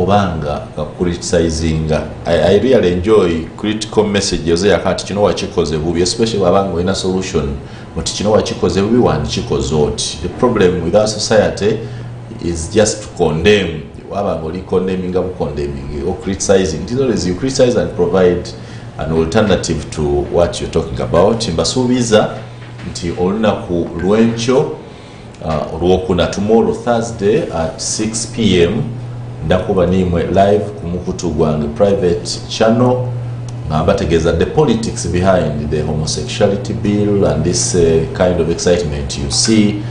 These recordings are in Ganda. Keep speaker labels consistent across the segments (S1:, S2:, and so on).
S1: obanga criticizing. I really enjoy critical messages yakati kino wakikoze bubi, especially abanga ina solution muti kino wakikoze bubi wandikikoze oti. The problem with our society is just to condemn. Abanga oli condemning or criticizing. It is always you criticize and provide an alternative to what you're talking about. Mbasubiza nti olina ku lwencho Rwokuna tomorrow Thursday at 6 p.m. ndakuba nimwe live kumukutu gwange private channel ngabategeza the politics behind the homosexuality bill and this kind of excitement you see.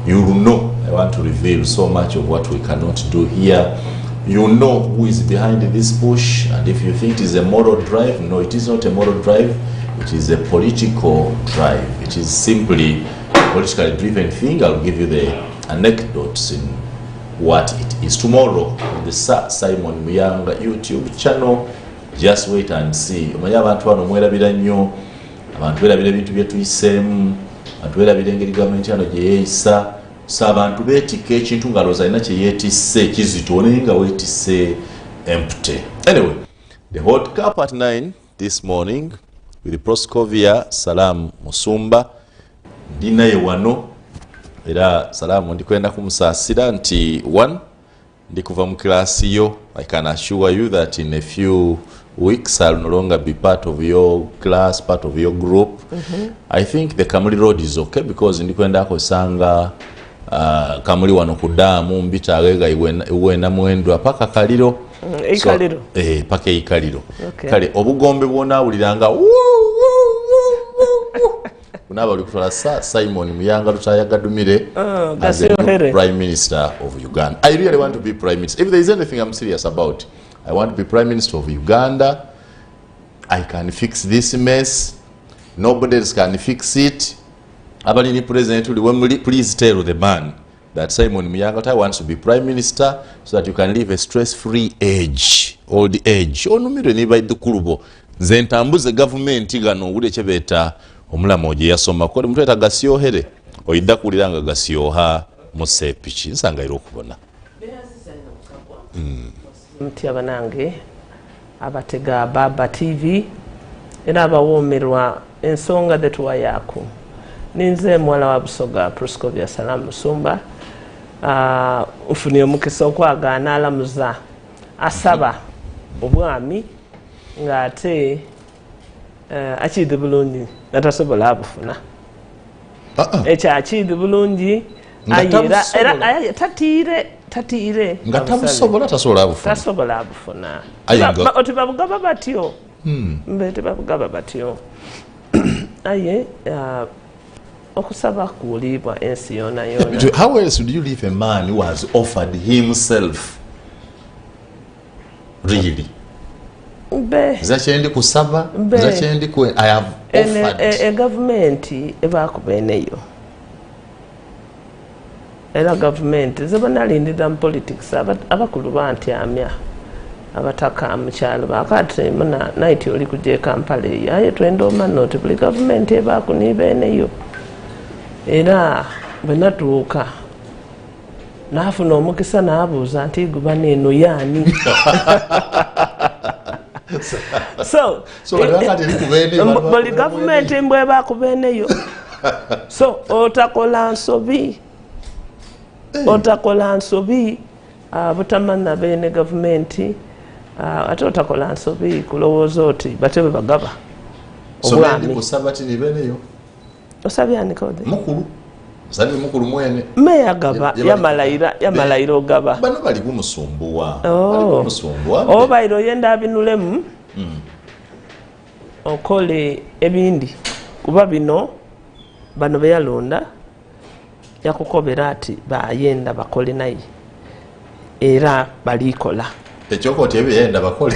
S1: You know, I want to reveal so much of what we cannot do here. You know who is behind this push, and if you think it is a moral drive, no, it is not a moral drive. It is a political drive. It is simply a politically driven thing. I'll give you the anecdotes in what it is. Tomorrow on the Simon Muyanga YouTube channel, just wait and see. Omanya abantu bano mwerabira nnyo, abantu berabira ebintu bye tuyisemu, abantu berabira engeri gavumenti yano gye yeeyisa. So abantu beetika ekintu nga looza alina kye yeetisse kizito naye nga weetisse empty. Anyway, the hot cup at 9 this morning with Proscovia Salaamu Musumba. Ndinaye wano era Salaamu ndikwenda kumusaasira nti 1 ndikuva mu klasi yo. I can assure you that in a few weeks I'll no longer be part of your class, part of your group. I think the Kamuli Road is okay because ndikwenda kusanga Kamuli wano kudamu mbita agega iwena mwendwa paka kaliro.
S2: Ikaliro.
S1: So, paka ikaliro.
S2: Okay.
S1: Kale obugombe bwona uliranga kunaba ulikutola Simon Muyanga lutayagadumire as the new Prime Minister of Uganda. I really want to be Prime Minister. If there is anything I'm serious about, I want to be Prime Minister of Uganda. I can fix this mess. Nobody else can fix it. Abalini President, please tell the man that Simon Muyanga wants to be Prime Minister so that you can live a stress-free age, old age. Onumire niba idukulubo. Zentambuze government igano ule chebeta omulamu oje yasoma ko mtu eta gasyohere oyidda kuliranga gasyoha musepichi nsanga iro kubona.
S2: Mti abanange abatega Baba TV era abawomerwa ensonga detuwa yako. Ninze mwala wa Busoga Proscovia Salaamu Musumba ufuniye omukisa okwagaana alamuza asaba obwami ng'ate akidde bulungi natasobola abufuna ekyo akidde bulungi era tatiire
S1: nga tabusobola tasobola
S2: abufuna oti babugaba batyo mbete babugaba batyo aye okusaba kuulibwa ensi yona yona.
S1: How else would you leave a man who has offered himself really? Zachendi kusaba, zachendi kwe I have offered.
S2: A government ebakubeneyo. Era government zebanalindira mu politics abakulu bantyamya abataka mukyalo bakati muna night oli kujje Kampala aye twendo manoti buli government ebakunibeneyo. Era benatuuka nafuna omukisa n'abuuza nti guba neeno yaani. So buli gavumenti mbwe bakubeneyo. So otakola nsobi butamanna bene gavumenti ate otakola nsobi kulowooza oti batebe bagaba obwami. Osabya nikode
S1: mukuru sabi mukuru mwene
S2: meya gaba yamalayira ogaba
S1: bano bali kumusumbuwa
S2: obairo yenda abinulemu okole ebindi kuba bino bano beyalonda yakukobera ati bayenda bakole naye era balikola
S1: ekyokoti ebyo yenda bakole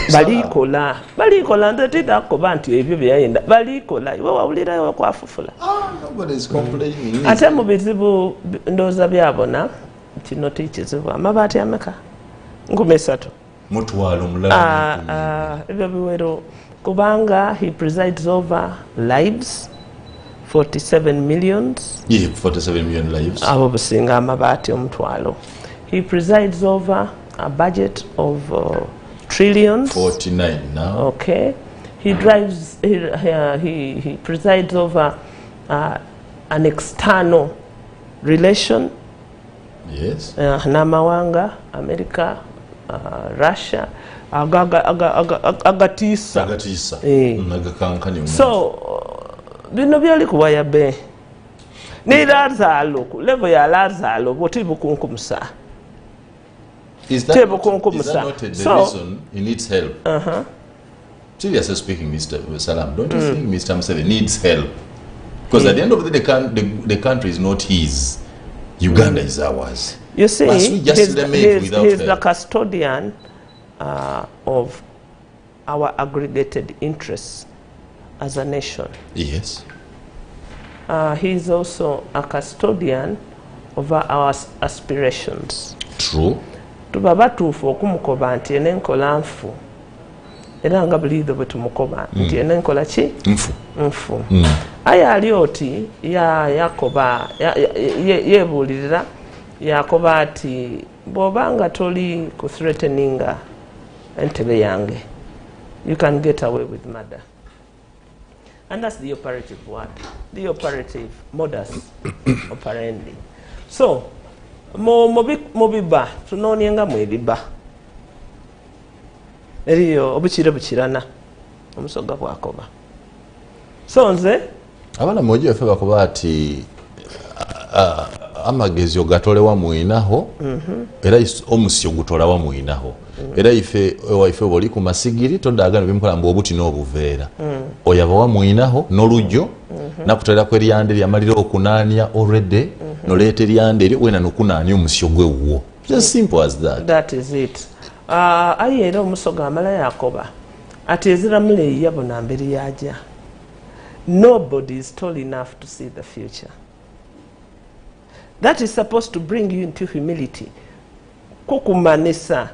S2: balikola ndetida kuba nti ebyo byayenda balikola iwe wawulirayo kwafufula.
S1: Nobody is complaining.
S2: Ate mu bizibu ndooza byabona kino tikizibu amabaati ameka 3
S1: mutwalo mulala
S2: ebyo biwero kubanga he presides over lives 47 millions.
S1: Yeah, 47 million lives.
S2: Abo businga amabaati omutwalo. He presides over a budget of trillions.
S1: 49 now.
S2: Okay. He drives, he presides over an external relation.
S1: Yes.
S2: Namawanga, America, Russia, agatisa. So, bino byali kuwaya be. Ni Lazaro, level ya Lazaro, botibu kunkumsa.
S1: Is that not the reason he needs help? Seriously speaking, Mr. Salam, don't you think Mr. Museveni needs help? Because at the end of the day, the country is not his. Uganda is ours.
S2: You see,
S1: he's
S2: the custodian of our aggregated interests as a nation.
S1: Yes.
S2: He is also a custodian of our aspirations.
S1: True.
S2: Tubaba tufu okumukoba nti ene nkola nfu. Era nga bulido bwe tumukoba nti ene nkola ki? Nfu. Aya ali oti yakoba yebuulirira yakoba ati bw'obanga toli ku threateninga entebe yange, you can get away with murder. And that's the operative word, the operative modus operandi. So, mubiba tunoonyenga mwebiba eriyo obukire bukirana omusoga bwakoba. So nze
S1: abana mmoja waffe bakoba ati amagezi ogatolewa mwinaho era omusyo gutolawa mwinaho era ife waife boli ku masigiri tondagano bimukola mbu obuti n'obuveera oyaba wa mwinaho n'olujjo nakutera kw'eryande lyamalira okunaania already noleeta eryande eryo wena nokunaania omusyo gwe wuwo. Just simple as that.
S2: That is it. Aye era omusoga amala yakoba ati eziramula eyabo namberi yaja. Nobody is tall enough to see the future. That is supposed to bring you into humility. Kukumanisa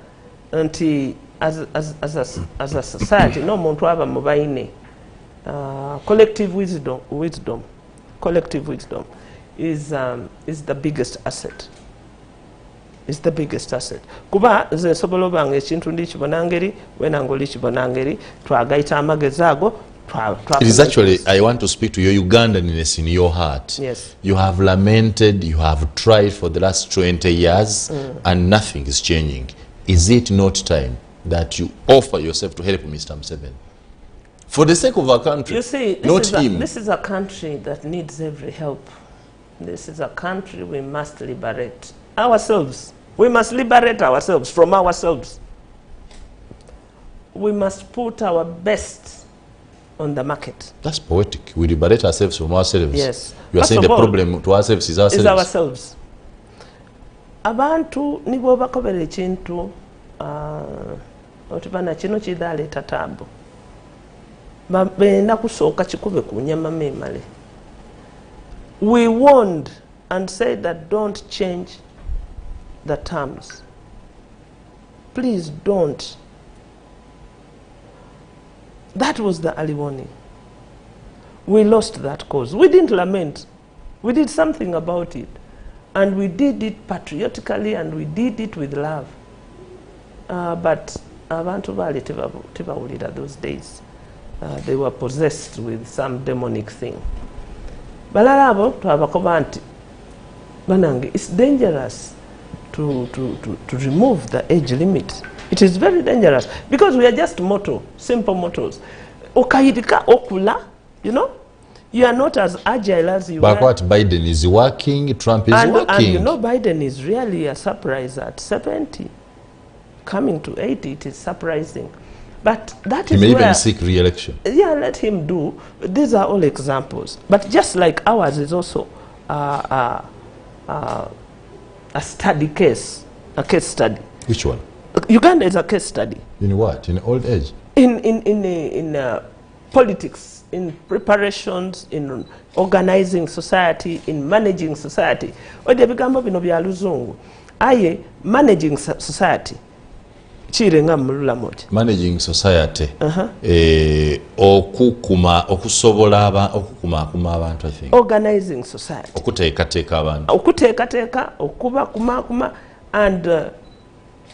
S2: nti as a society no muntu aba mubaine. Collective wisdom is the biggest asset. Is the biggest asset. Kuba ze sobola obanga ekintu ndikibona ngeri wena ngoli kibona ngeri twagaita amagezi ago.
S1: It is actually, I want to speak to your Ugandanness in your heart.
S2: Yes.
S1: You have lamented, you have tried for the last 20 years and nothing is changing. Is it not time that you offer yourself to help Mr. Museveni? For the sake of our country,
S2: you see, this is a country that needs every help. This is a country we must liberate ourselves. We must liberate ourselves from ourselves. We must put our best on the market.
S1: That's poetic. We liberate ourselves from ourselves.
S2: Yes.
S1: You are saying the problem to ourselves is ourselves.
S2: Is ourselves. Abantu nibo bakobera ekintu otubana kino kidale tatambo. Benda kusooka kikube ku nyama memale. We warned and said that don't change the terms. Please don't. That was the early warning. We lost that cause. We didn't lament. We did something about it. And we did it patriotically and we did it with love. But abantu bali tebawulira those days. They were possessed with some demonic thing. Balala abo twabakoba nti banange, it's dangerous to remove the age limit. It is very dangerous because we are just mortal, simple mortals. Okayirika okula, you know, you are not as agile as you
S1: but
S2: were.
S1: What Biden is working, Trump is working.
S2: And you know, Biden is really a surprise at 70. Coming to 80, it is surprising. But that is
S1: where... He may
S2: where,
S1: even seek re-election.
S2: Yeah, let him do. These are all examples. But just like ours is also a study case, a case study.
S1: Which one?
S2: Uganda is a case study. In
S1: what? In old age?
S2: In politics, in preparations, in organizing society, in managing society. Ode bigambo bino bya luzungu. Aye, managing society. Chirenga mulula moja.
S1: Managing society. Okusobola okukuma abantu, I think.
S2: Organizing society.
S1: Okuteekateeka abantu.
S2: Okuteekateeka, okuba kuma and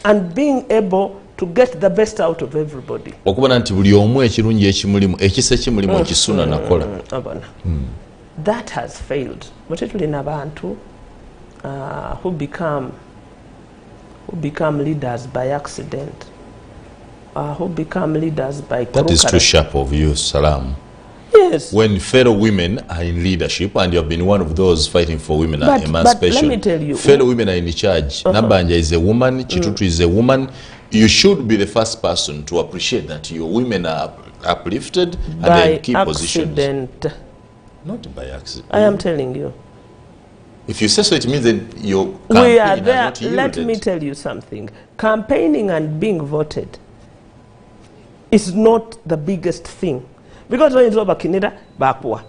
S2: and being able to get the best out of everybody.
S1: Okubona nti buli omu ekirungi ekimulimu ekisa ekimulimu ekisuna nakola.
S2: That has failed. But it will abantu who become leaders by accident, who become leaders by
S1: That is too sharp of you, Salaamu.
S2: Yes.
S1: When fellow women are in leadership, and you have been one of those fighting for women emancipation,
S2: but let me tell you,
S1: fellow women are in charge. Nabanja is a woman, Chitutu is a woman. You should be the first person to appreciate that your women are uplifted and they're in key positions. Not by accident.
S2: I am telling you.
S1: If you say so, it means that your campaign
S2: we are there.
S1: Not
S2: Let me tell you something. Campaigning and being voted is not the biggest thing. Because when it's over Canada, backward.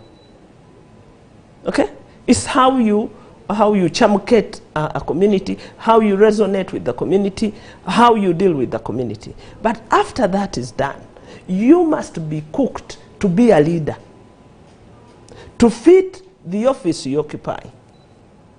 S2: Okay? It's how you chamukate a community, how you resonate with the community, how you deal with the community. But after that is done, you must be cooked to be a leader, to fit the office you occupy.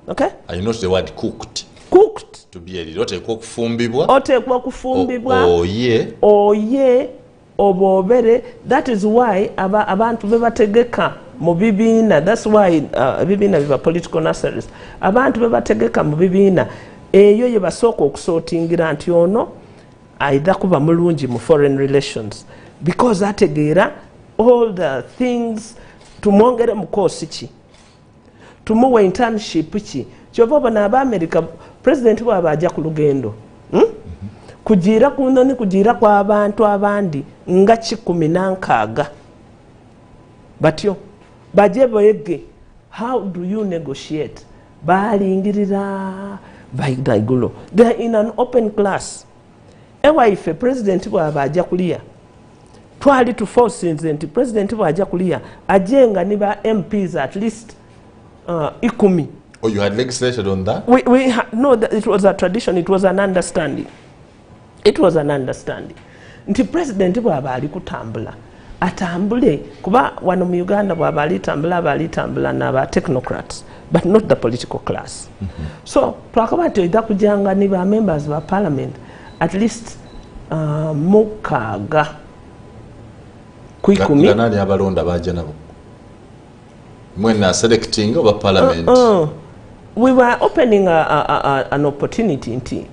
S2: Okay?
S1: I note the word cooked.
S2: Cooked.
S1: To be a leader. Otekwa kufumbibwa.
S2: Otekwa kufumbibwa.
S1: Oye.
S2: Oye. Obobere. That is why abantu bebategeka mu bibiina. That's why bibiina biba political nurseries. Abantu bebategeka mu bibiina. Eyo ye basooka okusootingira nti ono aidha kuba mulungi mu foreign relations. Because ategeera all the things tumwongere mu koosi ki. Tumuwe internship ki. Kyova bana aba America president bwaba ajja ku lugendo. Kugira kunoni kugira kwa abantu abandi nga 16 batyo baje boyege. How do you negotiate? Balingirira baigulo. They are in an open class. Ewa ife president bwaba ajja kulia twali to force nti president bwajja kulia ajenga niba MPs at least 10.
S1: Oh, you had legislated on that?
S2: No, it was a tradition. It was an understanding. It was an understanding. Nti president bwaba ali kutambula atambule kuba wano mu Uganda bwaba ali tambula n'aba technocrats, but not the political class. So twakaba tuyita kujanga niba members of parliament at least mukaga kuikumi.
S1: Nani abalonda baje nabo? Mwena selecting over parliament.
S2: We were opening an opportunity nti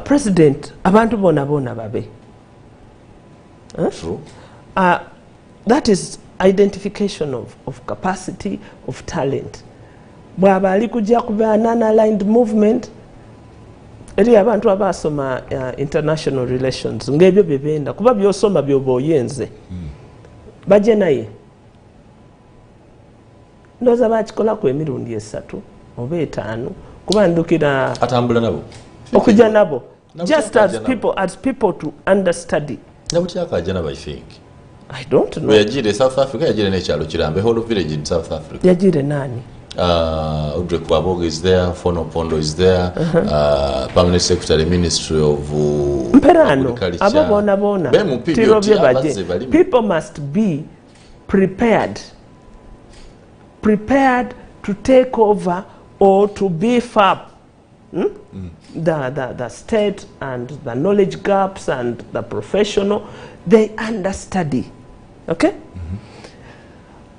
S2: president abantu bona babe.
S1: True.
S2: That is identification of capacity, of talent. Bwaba ali kujja kuba an aligned movement eri abantu abasoma international relations ngebyo bebenda kuba byosoma byoboyenze baje naye ndoza bakikola ku emirundi 3 oba 5 kuba ndukira
S1: atambula nabo
S2: okujja nabo just as people to understudy.
S1: I think.
S2: I don't know.
S1: Yajire South Africa, yajire nekyalo kirambe, whole village in South Africa.
S2: Yajire nani?
S1: Udre Kwabog is there, Fono Pondo is there, Permanent Secretary Ministry of
S2: Mperano, abona. People must be prepared to take over or to beef up the state and the knowledge gaps and the professional. They understudy. Okay?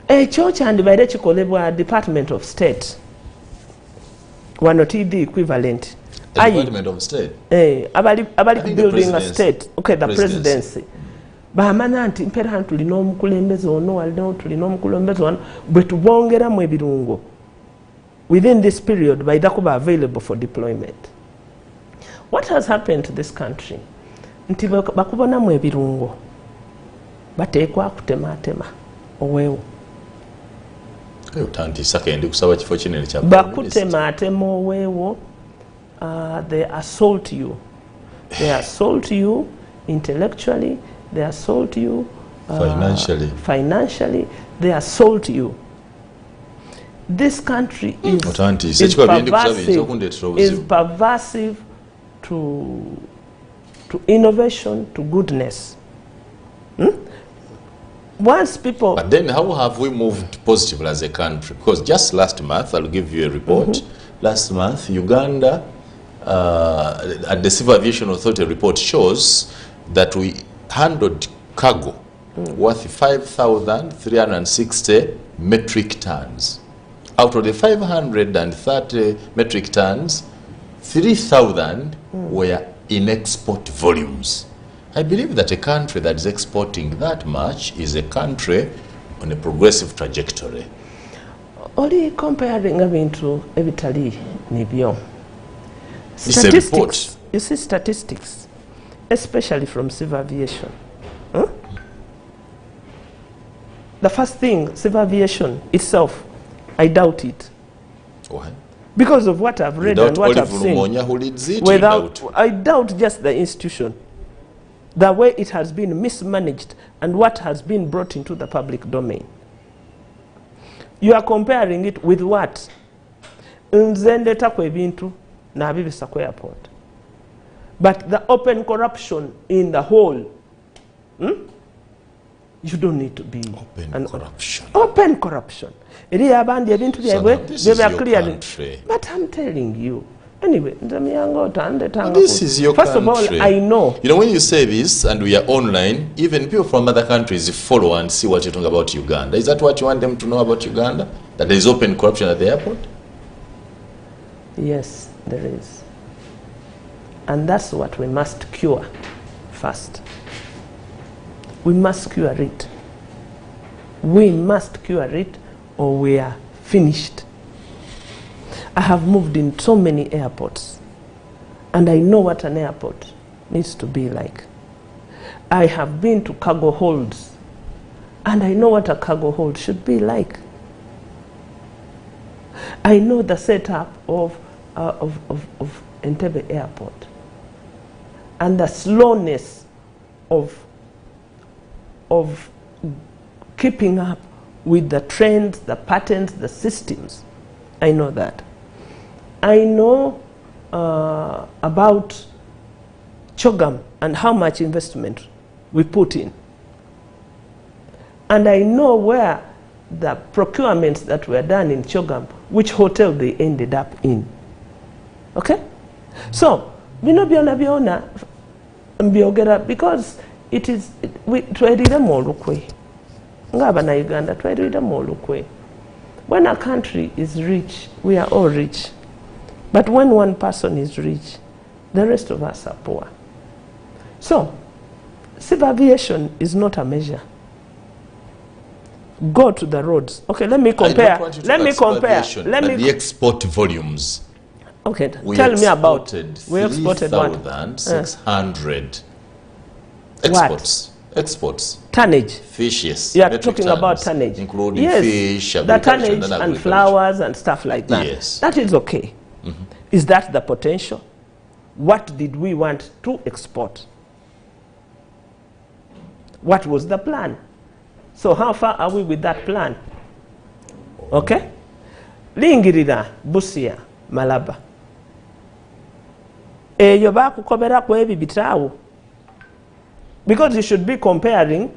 S2: A church and the Department of State. One or the equivalent.
S1: Department of State?
S2: Abali building a state. Okay, the presidency. Bahamana nti mpera tulina omukulembeze ono walino tulina omukulembeze ono bwe tubongera mu ebirungo within this period by dakuba available for deployment. What has happened to this country? Nti bakubona mu ebirungo bateekwa kutematema oweewo bakutematema oweewo. They assault you intellectually, they assault you financially, they assault you. This country is pervasive to innovation, to goodness. Once people...
S1: But then how have we moved positively as a country? Because just last month, I'll give you a report. Last month, Uganda the Civil Aviation Authority report shows that we handled cargo worth 5,360 metric tons. Out of the 530 metric tons, 3,000 were in export volumes. I believe that a country that is exporting that much is a country on a progressive trajectory.
S2: Only comparing into Evitali Nibio.
S1: It's a report.
S2: You see statistics, especially from civil aviation. The first thing, civil aviation itself, I doubt it.
S1: Why?
S2: Because of what I've read and what I've seen. I doubt just the institution, the way it has been mismanaged and what has been brought into the public domain. You are comparing it with what? Nzendeta kwe bintu na abibisa kwe airport. But the open corruption in the whole, you don't need to be
S1: open corruption.
S2: Open corruption.
S1: So this is your country.
S2: But I'm telling you. Anyway,
S1: this is your
S2: First
S1: country.
S2: of all, I know.
S1: You know, when you say this and we are online, even people from other countries follow and see what you're talking about Uganda. Is that what you want them to know about Uganda? That there is open corruption at the airport?
S2: Yes, there is. And that's what we must cure first. We must cure it. We must cure it or we are finished. I have moved in so many airports and I know what an airport needs to be like. I have been to cargo holds and I know what a cargo hold should be like. I know the setup of Entebbe Airport and the slowness of keeping up with the trends, the patterns, the systems. I know that. I know about Chogam and how much investment we put in. And I know where the procurements that were done in Chogam, which hotel they ended up in. Okay? So, because it is, we try to more lukwe. Ngaba Uganda, try to more lukwe. When a country is rich, we are all rich. But when one person is rich, the rest of us are poor. So, civil aviation is not a measure. Go to the roads. Okay, let me compare.
S1: The export volumes.
S2: Okay, tell me about.
S1: We exported 3,600 exports. Exports.
S2: Tonnage.
S1: Fish, yes.
S2: You are talking about tonnage.
S1: Including fish,
S2: the tonnage and flowers and stuff like that.
S1: Yes.
S2: That is okay. Is that the potential? What did we want to export? What was the plan? So how far are we with that plan? Okay? Lingirira, Busia, Malaba. Eyo bakukobera ku ebi bitawo. Because you should be comparing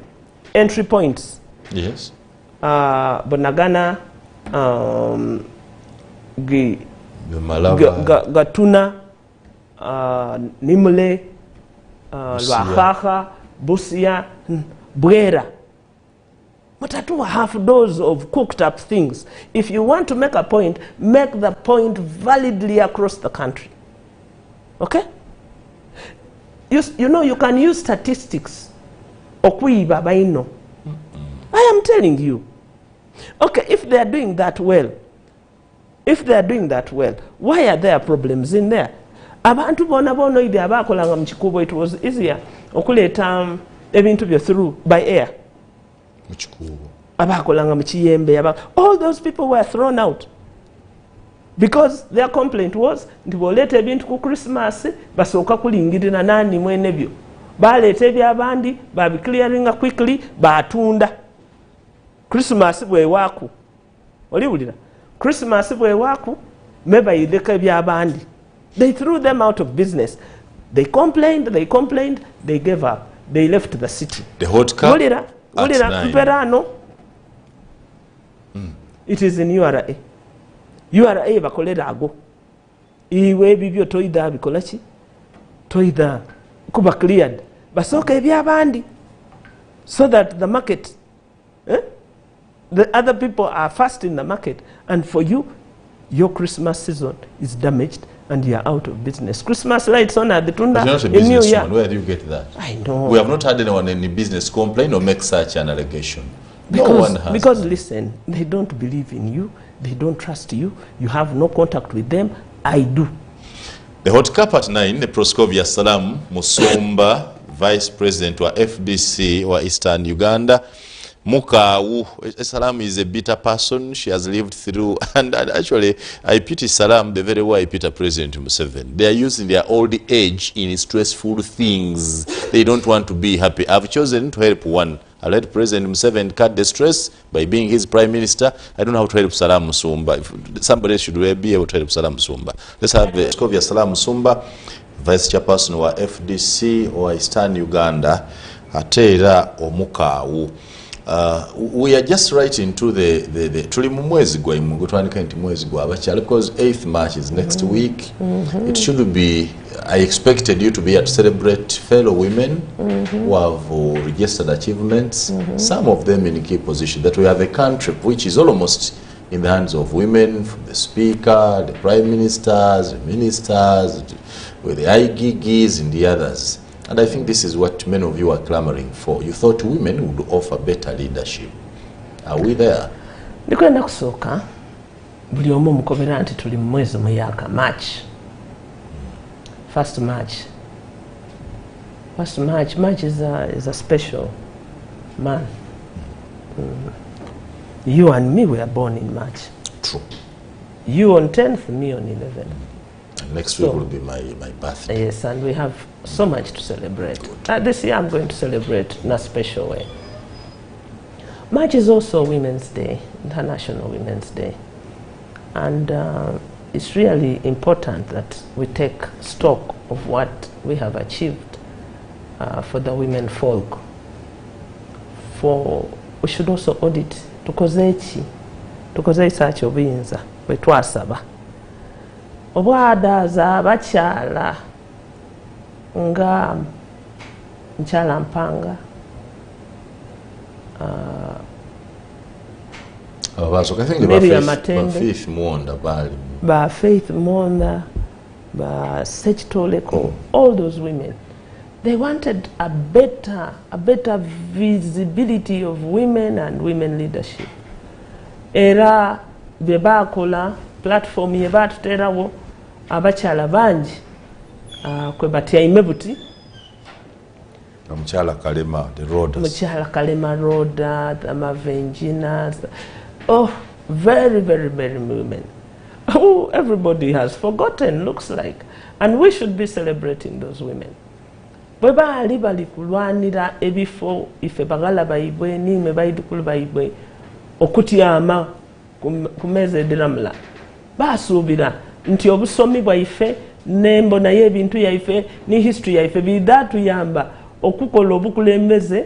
S2: entry points.
S1: Yes.
S2: Bonagana,
S1: Malaba,
S2: Gatuna, Nimule, Lwahaha, Busia, Bwera. Matatu half dose of cooked up things. If you want to make a point, make the point validly across the country. Okay? You know, you can use statistics. Okuiba baino. I am telling you. Okay, if they are doing that well, why are there problems in there? Abantu bona bono ide abakolanga mchikubo, it was easier okuleta ebintu byo through by air. All those people were thrown out because their complaint was ntiboleta ebintu ku Christmas basooka kulingirira nani mwene byo baleta ebyabandi babi clearing quickly batunda. Christmas bwe waku oliwulira Christmas bwe waku meba yideka ebyabandi. They threw them out of business. They complained, they gave up, they left the city.
S1: The hot cup at 9.
S2: It is in URA. URA bakolera ago. iwe bibyo toida bikola ki toida kuba cleared basoka ebyabandi so that the market the other people are first in the market, and for you your Christmas season is damaged and you are out of business. Christmas lights on at the Tunda in New Year.
S1: Where do you get that?
S2: I know.
S1: We have not had anyone in the business complain or make such an allegation.
S2: Because,
S1: no one has.
S2: Because listen, they don't believe in you, they don't trust you, you have no contact with them. I do.
S1: The hot cup at 9, the Proscovia Salaamu Musumba, Vice President wa FDC wa Eastern Uganda. Mukawu, Salaamu is a bitter person. She has lived through, and actually, I pity Salaamu the very way I pity President Museveni. They are using their old age in stressful things. They don't want to be happy. I've chosen to help one. I'll let President Museveni cut the stress by being his Prime Minister. I don't know how to help Salaamu Musumba. If somebody should be able to help Salaamu Musumba. Let's have the Proscovia Salaamu Musumba, Vice Chairperson wa FDC or Eastern Uganda, Atera Omukawu. We are just right into the tuli mu mwezi gwa imungu twanika nti mwezi gwa abakyala because 8th March is next week. It should be, I expected you to be here to celebrate fellow women who have registered achievements, some of them in key positions, that we have a country which is almost in the hands of women, from the Speaker, the Prime Ministers, the Ministers, with the IGGs and the others. And I think this is what many of you are clamoring for. You thought women would offer better leadership. Are we there?
S2: Nikwenda kusooka buli omu mukobera nti tuli mwezi muyaka March. First March. March is a special month. You and me were born in March.
S1: True.
S2: You on 10th, me on 11th.
S1: Next week will be my birthday.
S2: Yes, and we have so much to celebrate. This year I'm going to celebrate in a special way. March is also Women's Day, International Women's Day. And it's really important that we take stock of what we have achieved for the women folk. We should also audit tukoze search obuyinza bwe twasaba obwadaza abakyala nga Mukyala Mpanga
S1: I think Faith Mwonda
S2: ba Faith Mwonda ba Sechitoleko, all those women, they wanted a better visibility of women and women leadership. Era bebakola platform ye batuterawo abakyala bangi kwe batyaime buti
S1: Mukyala Kalema, the Roaders.
S2: Mukyala Kalema Roda, the Mavenginas. Oh, very, very, very women. Oh, everybody has forgotten, looks like. And we should be celebrating those women. Bwe baali bali kulwanira ebifo ife bagala bayibwe nimwe bayidukulu bayibwe okutyama ku meeza ediramula basuubira nti obusomi bwaife n'embona y'ebintu yaife ne history yaife bidatuyamba okukola obukulembeze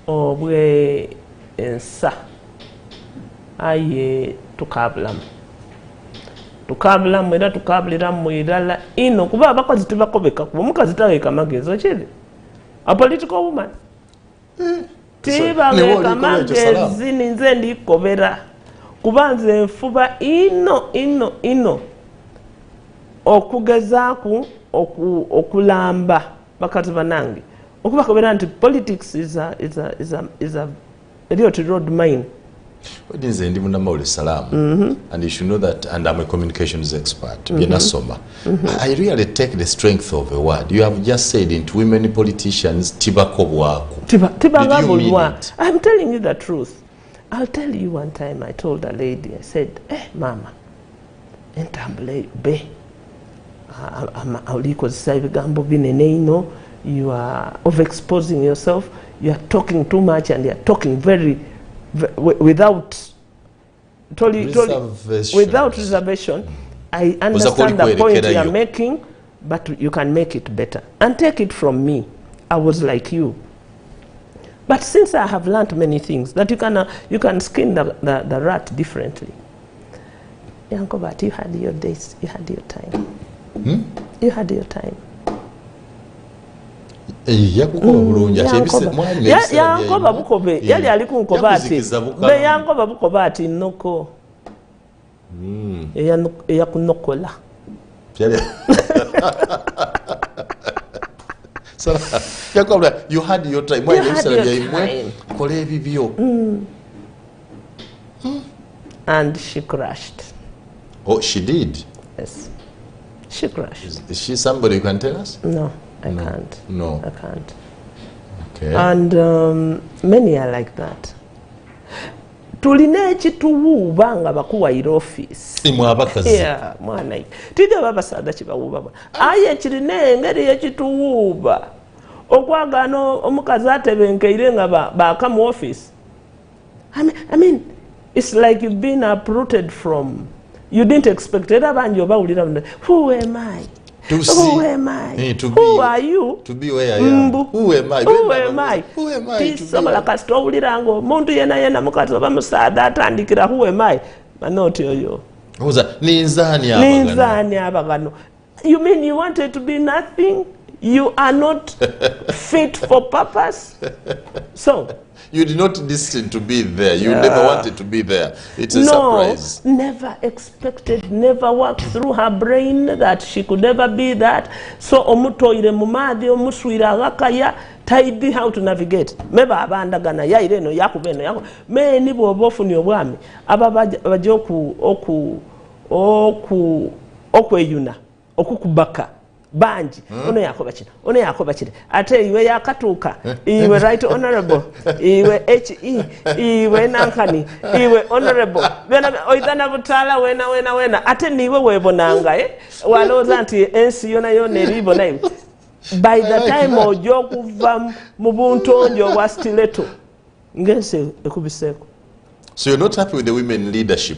S2: obwe ensa aye tukabulamu era tukabuliramu irala ino kuba abakozi tebakobeka kuba omukazi taweka magezi okiri a political woman tibaweka magezi ninze ndikobera kuba nze nfuba ino okugezaaku okulamba bakazi banange okubakobera nti politics is a road mine.
S1: What is the Mauli Salam? And you should know that, and I'm a communications expert. I really take the strength of a word. You have just said it, women politicians, Tibakobwaku. Did you mean it?
S2: I'm telling you the truth. I'll tell you one time I told a lady, I said, Mama, entambule be. You are overexposing yourself, you are talking too much and you are talking without reservation. I understand the point you are making, but you can make it better. And take it from me, I was like you. But since I have learned many things, that you can skin the rat differently. Yanko, but you had your days, you had your time. You had your time. Yankoba bukobe yali ali kunkobati be yankoba bukobati noko eyakunokola
S1: so you had your time.
S2: And she crashed.
S1: Oh, she did?
S2: Yes, she crashed.
S1: Is she somebody you can tell us?
S2: No, I can't.
S1: No,
S2: I can't.
S1: Okay.
S2: And many are like that. Tulina ekituwuuba nga bakuwayira office. Yeah, mwana tide babasaada kibawuuba aye ekirina engeri ekituwuuba okwagana omukazi atebenkeire nga baaka mu office. I mean it's like you've been uprooted from, you didn't expect it. Who am I? Who am I? Who are you?
S1: To be where I am. Who am I?
S2: Who am I?
S1: Who am I?
S2: Tisobola kasita owulirango omuntu yena mukazi oba musaada atandikira who am I? Manoti oyo. Ninzaani abagano. You mean you wanted to be nothing? You are not fit for purpose? So
S1: you did not destined to be there. You never wanted to be there. It's a surprise.
S2: Never expected, never worked through her brain that she could never be that. So omutoire mumadi omuswira agakaya taidi how to navigate. Meba abandagana ya ireno yakubeno yako. Me nibo obofuni obwami aba bajoku okweyuna okukubaka banji ono yakoba kino ate iwe yakatuuka iwe right honorable iwe HE iwe nankani iwe honorable oidana butala wena ate niwe webonanga walooza nti ensi yona eribona iwe by the time ojo kuva mu buntonjo bwa stiletto ngense ekubiseko.
S1: So you're not happy with the women leadership?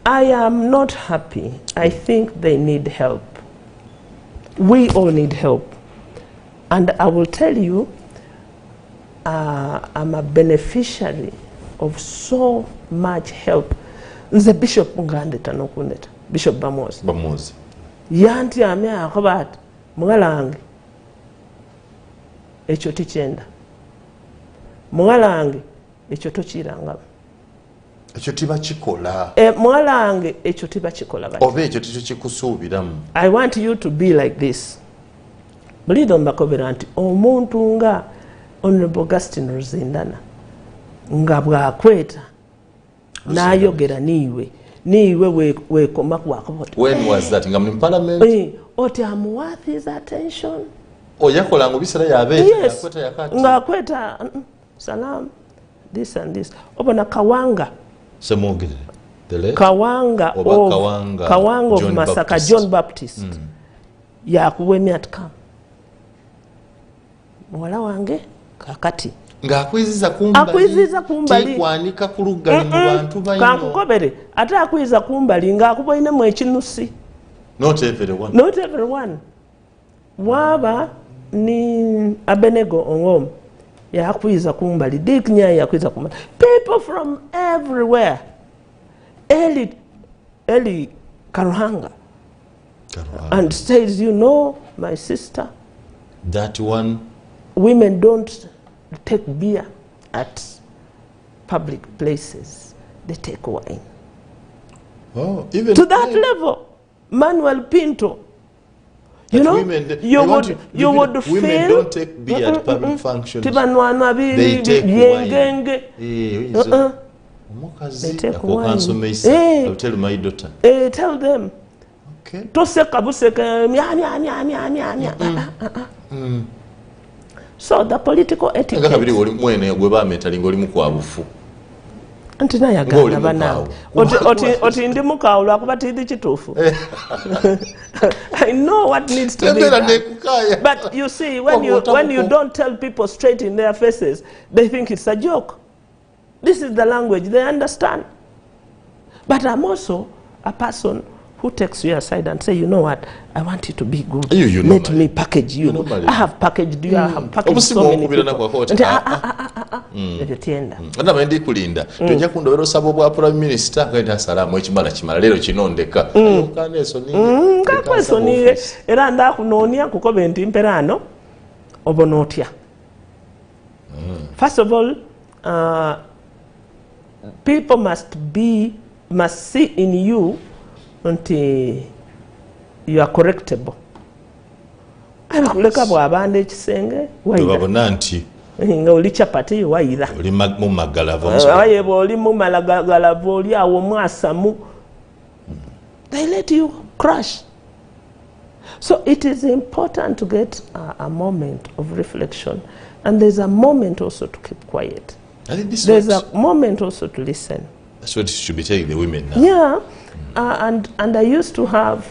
S2: I am not happy. I think they need help. We all need help. And I will tell you, I'm a beneficiary of so much help. Nze Bishop Ngandeta nokuneta. Bishop Bamozi. Yanti amya akabat mwalange ekyo tikyenda. Mwalange ekyo tochiranga.
S1: Ekyo tiba kikola.
S2: Mwalange ekyo tiba kikola bati.
S1: Oba ekyo tikyo kikusuubiramu.
S2: I want you to be like this. Bulido mbakobera nti omuntu nga Honorable Augustine Ruzindana nga bwakweta n'ayogera niwe wekoma kwakobota.
S1: When was that? Nga mu parliament?
S2: Oti I'm worth his attention.
S1: Yakola ngo bisera yabeera yakweta yakati.
S2: Nga kweta salam this and this. Obona Kawanga.
S1: Semogere.
S2: Kawanga of Masaka, John Baptist. Yakuwe emyaka. Muwala wange kakati.
S1: Ng'akwiziza kumbali. Tikwanika ku luggali mu bantu bayino.
S2: Kankukobere. Ate akwiza kumbali ng'akuboinemu ekinusi.
S1: Not everyone.
S2: Not everyone. Waba ni Abenego Ongom. Yakwiza kumbali. Dick Nyaya yakwiza kumbali. People from everywhere. Eli Karuhanga. And says, you know, my sister.
S1: That one.
S2: Women don't take beer at public places. They take wine.
S1: Oh, even
S2: to that level. Manuel Pinto. You know, you would feel
S1: women don't take beer at public functions. They take wine.
S2: They take wine.
S1: I'll tell my daughter.
S2: Tell them.
S1: Okay.
S2: So the political etiquette. Anti na yagana bana. Oti ndi mukawo lwakuba tidi kitufu. I know what needs to be done. But you see, when you don't tell people straight in their faces, they think it's a joke. This is the language they understand. But I'm also a person who takes you aside and say, you know what, I want you to be good. Let me package you. I have packaged you. I have packaged so many people. ebyo tienda
S1: ndaba ndi kulinda tojja kundobera osaba obwa prime minister ngenda salaamu ekimala kimala leero kinondeka
S2: kakwesoniye era ndakunoonya kukoba enti mperano obona otya. First of all, people must see in you until you are correctable. Abakuleka bw'abanda ekisenge
S1: wayira nti
S2: nga oli chapati wayira
S1: oli mu magalava
S2: ayebo oli mu malagalava oli awo mwasamu, they let you crash. So it is important to get a moment of reflection, and there's a moment also to keep quiet. There's a moment also to listen.
S1: That's what you should be telling the women now.
S2: Yeah, and I used to have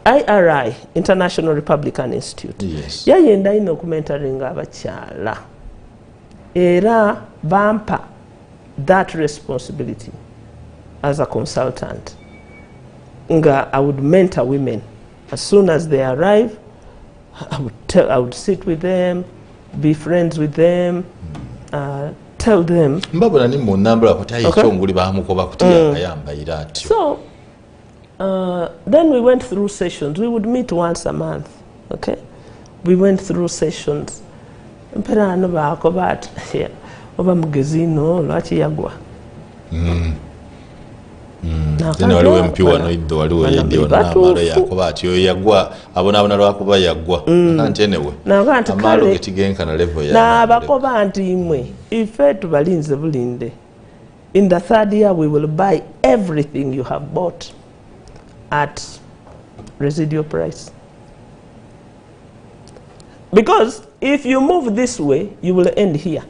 S2: IRI, International Republican Institute.
S1: Yes.
S2: Yayenda ino kumentaringa abakyala. Era bampa that responsibility as a consultant. Nga I would mentor women. As soon as they arrive, I would sit with them, be friends with them, tell them.
S1: Mbabula ni mu nambula kutayi kyonguli bamukoba kutiya kayambayira atyo. So
S2: then we went through sessions. We would meet once a month. Okay, we went through sessions. Mpera ano bakoba ati oba mugezino lwaki yagwa.
S1: Tena waliwo MP wano iddo waliwo yeddiwo n'amalo yakoba ati oyo yagwa abonaabona lwakuba yagwa kanti enewe amalo getigenkana level ya
S2: n'abakoba nti imwe ife tubalinze bulinde. In the third year we will buy everything you have bought at residual price. Because if you move this way, you will end here.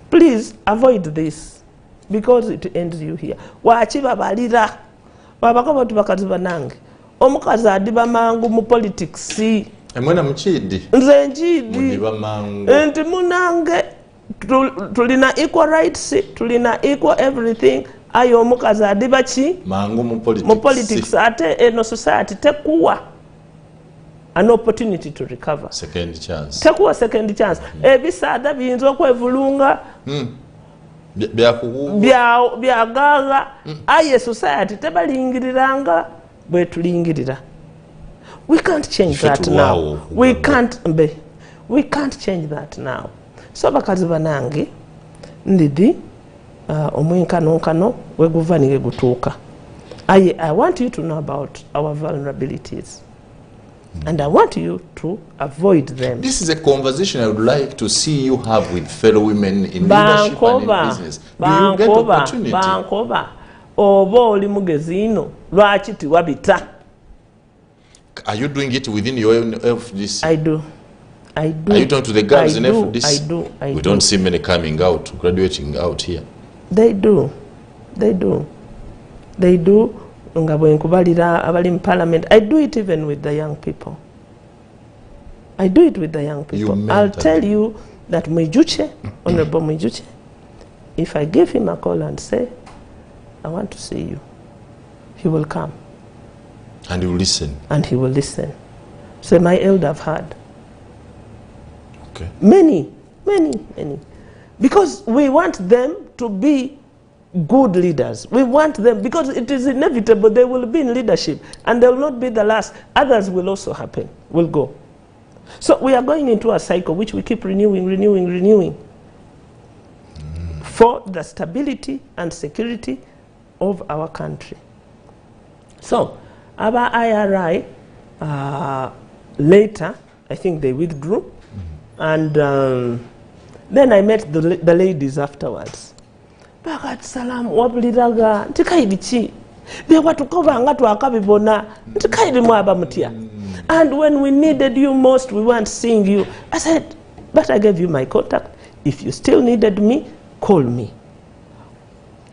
S2: Please avoid this, because it ends you here. Wachiba balira babakoba tubakazi banange omukazi adiba mangu mu politics
S1: emwana mukidi
S2: nze njidi
S1: mudiba mangu
S2: enti munange tulina equal rights, tulina equal everything. Ayo omukazi adiba ki
S1: mangu mu
S2: politics ate eno society tekuwa an opportunity to recover,
S1: second chance.
S2: Tekuwa second chance. Ebisaada biyinza okwevulunga byagaga aye society tebalingiriranga bwe tulingirira. We can't change that now. We can't change that now. So bakazi banange ndidi omwenkanonkano weguvaniye gutuuka. I want you to know about our vulnerabilities. And I want you to avoid them.
S1: This is a conversation I would like to see you have with fellow women in leadership and in business. Do you get opportunity?
S2: Bankoba oba oli mugezino lwaki tiwabita.
S1: Are you doing it within your own FDC?
S2: I do. Are
S1: you talking to the girls in FDC?
S2: I do.
S1: We don't see many coming out, graduating out here.
S2: They do. Nga bwenkubalira abali mu parliament. I do it even with the young people. I'll tell you that Mwijuche, Honorable Mwijuche, if I give him a call and say, I want to see you, he will come.
S1: And he will listen.
S2: So my elder have heard.
S1: Okay.
S2: Many. Because we want them to be good leaders. We want them, because it is inevitable they will be in leadership and they will not be the last. Others will also will go. So we are going into a cycle which we keep renewing for the stability and security of our country. So our IRI later, I think they withdrew, and then I met the ladies afterwards. Bakati Salaamu wabuliraga ntikaibiki byewatukovanga twakabibona ntikairimu abamutya. And when we needed you most, we weren't seeing you. I said, but I gave you my contact. If you still needed me, call me.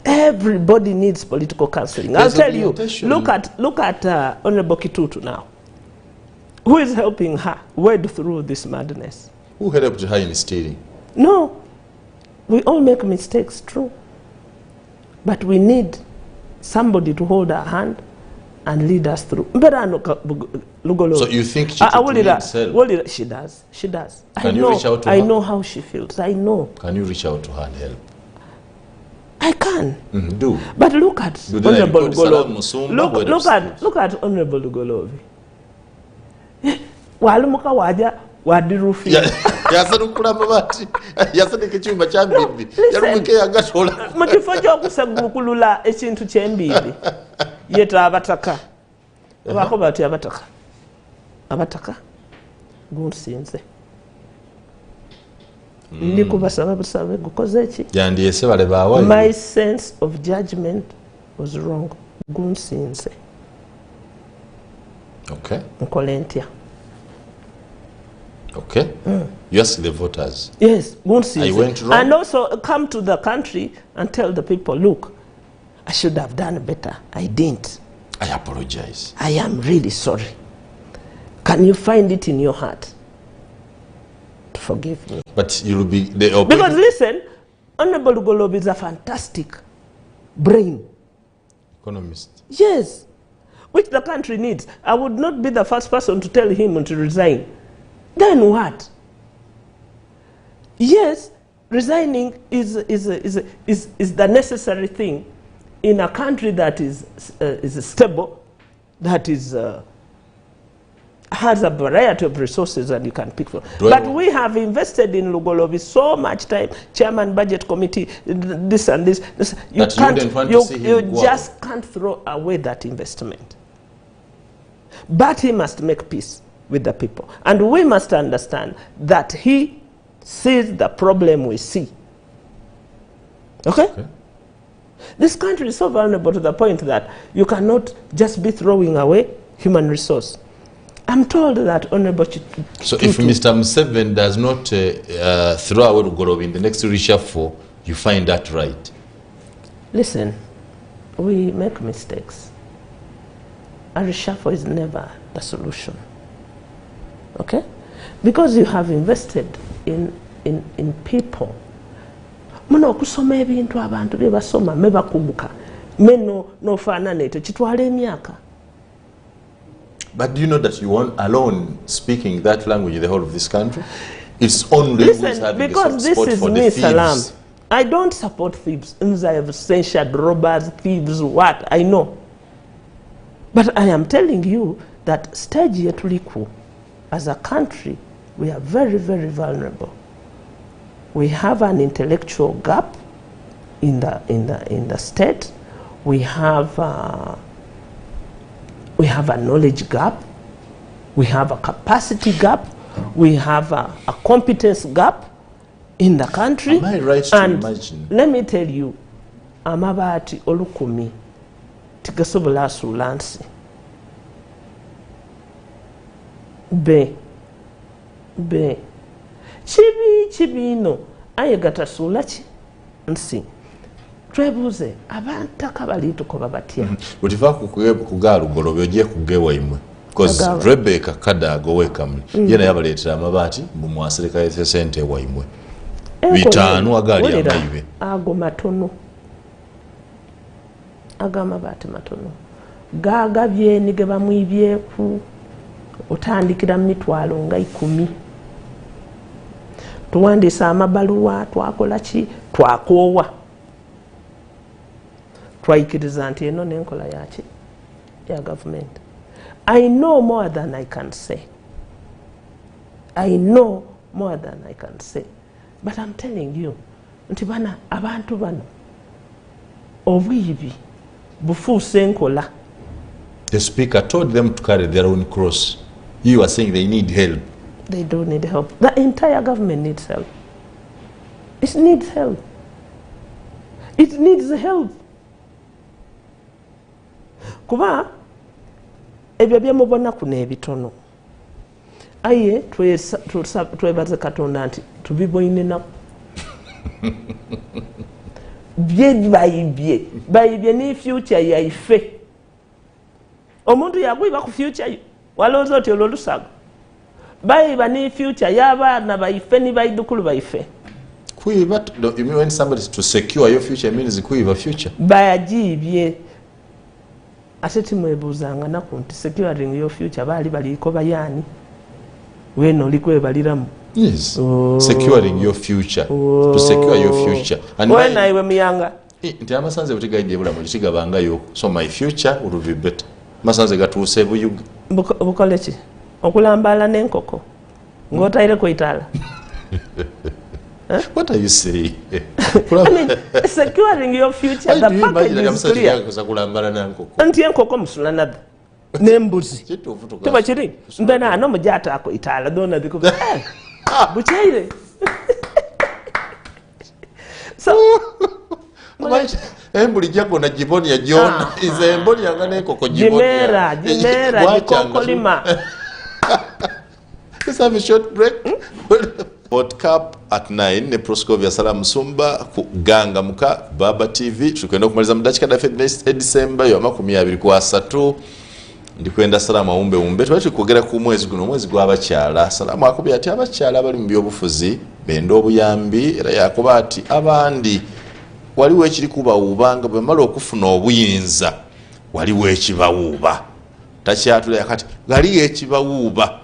S2: Everybody needs political counseling. I'll tell you, look at Honorable Kitutu now. Who is helping her wade through this madness?
S1: Who helped her in steering?
S2: No. We all make mistakes, true. But we need somebody to hold our hand and lead us through. Lugolo.
S1: So you think she needs help?
S2: She does. She does.
S1: Can you reach out to her?
S2: I know how she feels. I know.
S1: Can you reach out to her and help?
S2: I can.
S1: Do.
S2: But look at Honorable
S1: Salaamu Musumba.
S2: Look at Honorable Lugolovi. Walumuka waja wadirufi.
S1: Yasadukula mabati. Yasadike chumba cha bibi. Yarumuke yagashola.
S2: Mukifojo okusagukulula ekintu kyembibi. Yeta abataka. Abako bati abataka. Abataka. Gunsinze. Nikubasaba busabe gukoze eki.
S1: Yandiyese bale bawa.
S2: My sense of judgment was wrong. Gunsinze.
S1: Okay.
S2: Nkolentia.
S1: Okay. You ask the voters.
S2: Yes,
S1: I went wrong.
S2: and also come to the country and tell the people, look, I should have done better. I didn't.
S1: I apologize.
S2: I am really sorry. Can you find it in your heart to forgive me?
S1: But you'll be
S2: because listen, Honorable Golob is a fantastic brain.
S1: Economist.
S2: Yes, which the country needs. I would not be the first person to tell him to resign. Then what? Yes, resigning is the necessary thing in a country that is stable, that is has a variety of resources that you can pick from. But we have invested in Lugolobi so much time, chairman, budget committee, this and this. You just can't throw away that investment. But he must make peace with the people. And we must understand that he sees the problem we see. Okay? This country is so vulnerable to the point that you cannot just be throwing away human resource. I'm told that Honorable
S1: So if Mr. Museveni does not throw away Lugolobi in the next reshuffle, you find that right?
S2: Listen, we make mistakes. A reshuffle is never the solution. Okay? Because you have invested in people. Muno okusoma ebintu abantu bye basoma mebakubuka. Meno no fanana eto kitwala emyaka.
S1: But do you know that you weren't alone speaking that language in the whole of this country? It's only
S2: listen, because this is me, Salam. I don't support thieves. I have censured robbers, thieves, what? I know. But I am telling you that stage yetuliku, as a country, we are very, very vulnerable. We have an intellectual gap in the state. We have a knowledge gap. We have a capacity gap. We have a competence gap in the country.
S1: Am I right to imagine?
S2: Let me tell you, amabati olukumi tigasobola sulansi. Be chibino ayegata sulachi nsi twebuze abantu kabalitu koba batya
S1: utifa kuga Lugolobi oje kugewa imwe because Rebecca Kadago wekamu yena yabaletera amabati mumwasirika yese sente wa imwe bitanu agali amayibe
S2: ago matono agama bati matono gaga byeni ge bamwibyeku otandikira mitwalo nga 10 tuwandisa amabaluwa twakola ki twakoowa twayikiriza nti eno n'enkola yaki ya government. I know more than I can say. I know more than I can say. But I'm telling you, nti bana abantu bano obwibi bufuuse enkola.
S1: The speaker told them to carry their own cross. You are saying they need help.
S2: They don't need help. The entire government needs help. It needs help. It needs help. Kuba ebyo byemubona kuno ebitono. Aye twebaze Katonda nti tubiboine na bayibye ni future yaife. Omuntu yagwiba ku future walonzo oti ololusaga. Bayiba ni future y'abaana baife ni baidukulu baife.
S1: Kuiba, you mean when somebody to secure your future means kuiba future?
S2: Bayajibye ate timwebuuzanga naku nti securing your future baali baliko bayani weeno oli kwebaliramu.
S1: Yes. Securing your future. To secure your future. And
S2: when I were younger.
S1: Nti amasanze butigaidde bulamu kitigabangayo. So my future will be better. Masanze gatuuse buyuga.
S2: Bukole ki? Okulambala n'enkoko. Ng'otaire ku itaala.
S1: What are you saying?
S2: I mean, securing your future, the package is clear. Nti enkoko musula nadda. N'embuzi. Tuba kiri. Mbena ano mujata ako itaala dona dikuga. Buchaire. So
S1: embuli jako na jiboni ya Jona is emboli yanga n'enkoko jiboni.
S2: Jimera jikoko lima.
S1: Let's have a short break. World Cup at 9 ne Proscovia Salaamu Musumba ku Ganga muka Baba TV tukwenda kumaliza mudakika da December yo 23 ndikwenda Salaamu umbe twali kwogera ku mwezi guno mwezi gw'abakyala. Salaamu akubye ati abakyala bali mu byobufuzi benda obuyambi era yakuba ati abandi waliwo ekiri kubawubanga bamala okufuna obuyinza waliwo ekibawuuba takyatula yakati gali ekibawuuba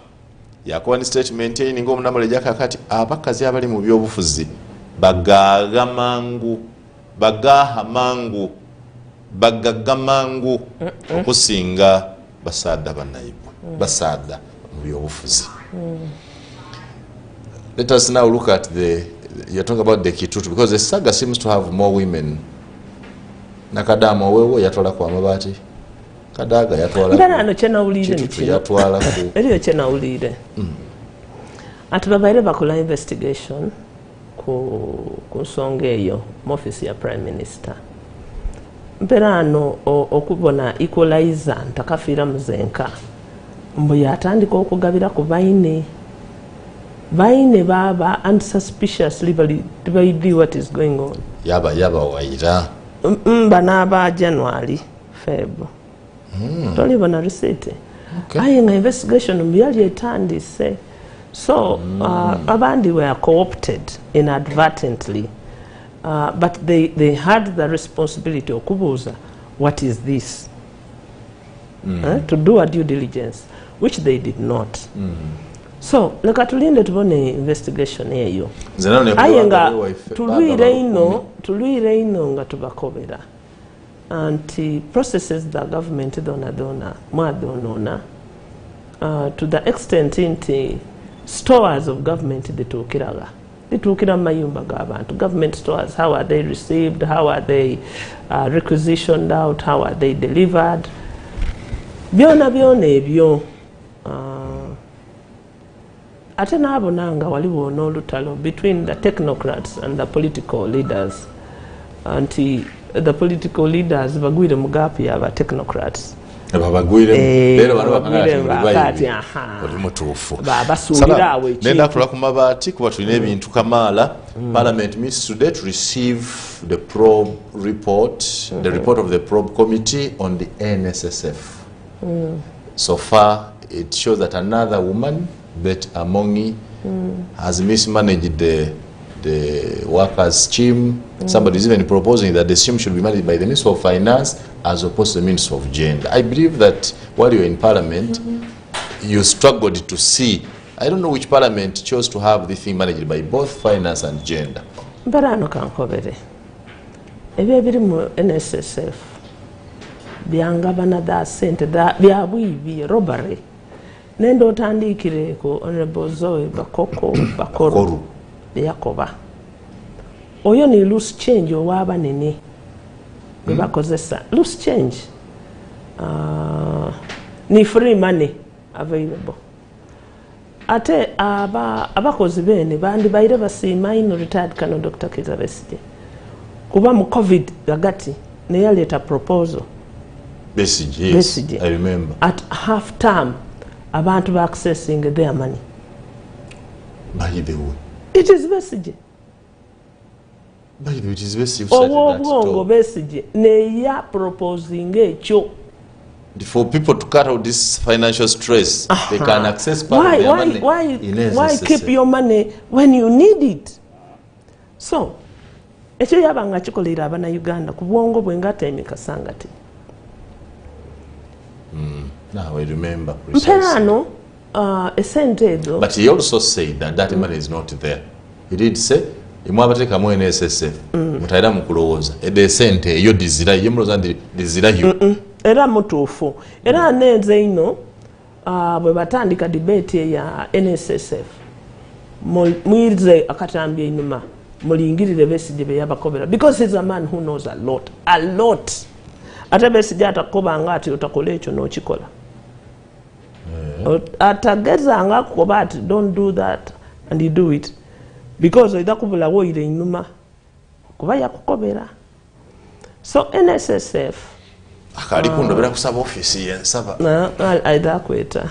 S1: yakuba ni statement eyininga omunamule jakakati abakazi abali mu byobufuzi bagaga mangu okusinga basaada banaibwe basaada mu byobufuzi. Let us now look at you're talking about the Kitutu because the saga seems to have more women. Nakadama wewe yatwala kwa mabati kadaga yatwala
S2: mbana chena ulire
S1: Kitutu yatwala ku
S2: eriyo chena ulire atubabaire bakola investigation ku nsonga eyo mu office ya prime minister mperano okubona equalizer ntakafira muzenka mbo yatandika okugabira ku baine baba unsuspiciously bali what is going on
S1: yaba waira
S2: banaba January Feb toli bana receipt ayenga investigation mbiyali etandise so abandi were co-opted inadvertently but they had the responsibility okubuuza what is this to do a due diligence which they did not. So leka tulinde tubone investigation eyo ayenga tulwire ino nga tubakobera anti processes the government dona mwadonona to the extent inti stores of government litukira mayumba g'abantu government stores. How are they received? How are they requisitioned out? How are they delivered? byona ebyo ate nabo nanga waliwo n'olutalo between the technocrats and the political leaders anti the political leaders bagwire mu gap y'aba technocrats
S1: babagwire lero bakati oli mutuufu
S2: babasuulira awo ekintu
S1: nenda kula ku mabaati kuba tulina ebintu kamaala. Parliament meets today to receive the probe report, the report of the probe committee on the NSSF. So far it shows that another woman, Bet Amongi, has mismanaged the workers' scheme. Somebody is even proposing that the scheme should be managed by the Minister of Finance as opposed to the Minister of Gender. I believe that while you're in Parliament, you struggled to see. I don't know which Parliament chose to have this thing managed by both Finance and Gender.
S2: Mbarano kankobere. Ebyo ebiri mu NSSF byangabana da sente da byabwibi robbery. Nendo otandikireko Honorable Zoe Bakoro yakoba oyo ni loose change owaba nene bebakozesa loose change ni free money available ate abakozi bene bandi baire basima ino retired Colonel Dr. Kizabesige kuba mu COVID gagati ne yaleta proposal
S1: Besige, I remember
S2: at half term abantu ba accessing their money
S1: by the way.
S2: It is Besige.
S1: By the way, it is Besige.
S2: Obwongo Besige ne ya proposing ekyo
S1: for people to cut out this financial stress. They can access part of their money.
S2: Why keep your money when you need it? So, ekyo yabanga kikolera abana Uganda ku bwongo bwe ngata emikasangati.
S1: Now I remember precisely.
S2: Mperano, essente ezo.
S1: But he also said that that money is not there. He did say, imwabateka mu NSSF, mutaira mukulowooza. Ede sente eyo dizira, ye muloza dizira yo.
S2: Era mutuufu. Era neze ino, bwe batandika debate ya NSSF, muirize akatambye inuma, mulingirire Besigye bye yabakobera. Because he's a man who knows a lot. A lot. Ate Besigye atakoba nga ati otakola ekyo n'okikola. Atageza nga kukoba ati don't do that and you do it. Because oida kubula woire inuma kuba yakukobera. So NSSF
S1: akali kundobera kusaba office yensaba.
S2: Aida kweta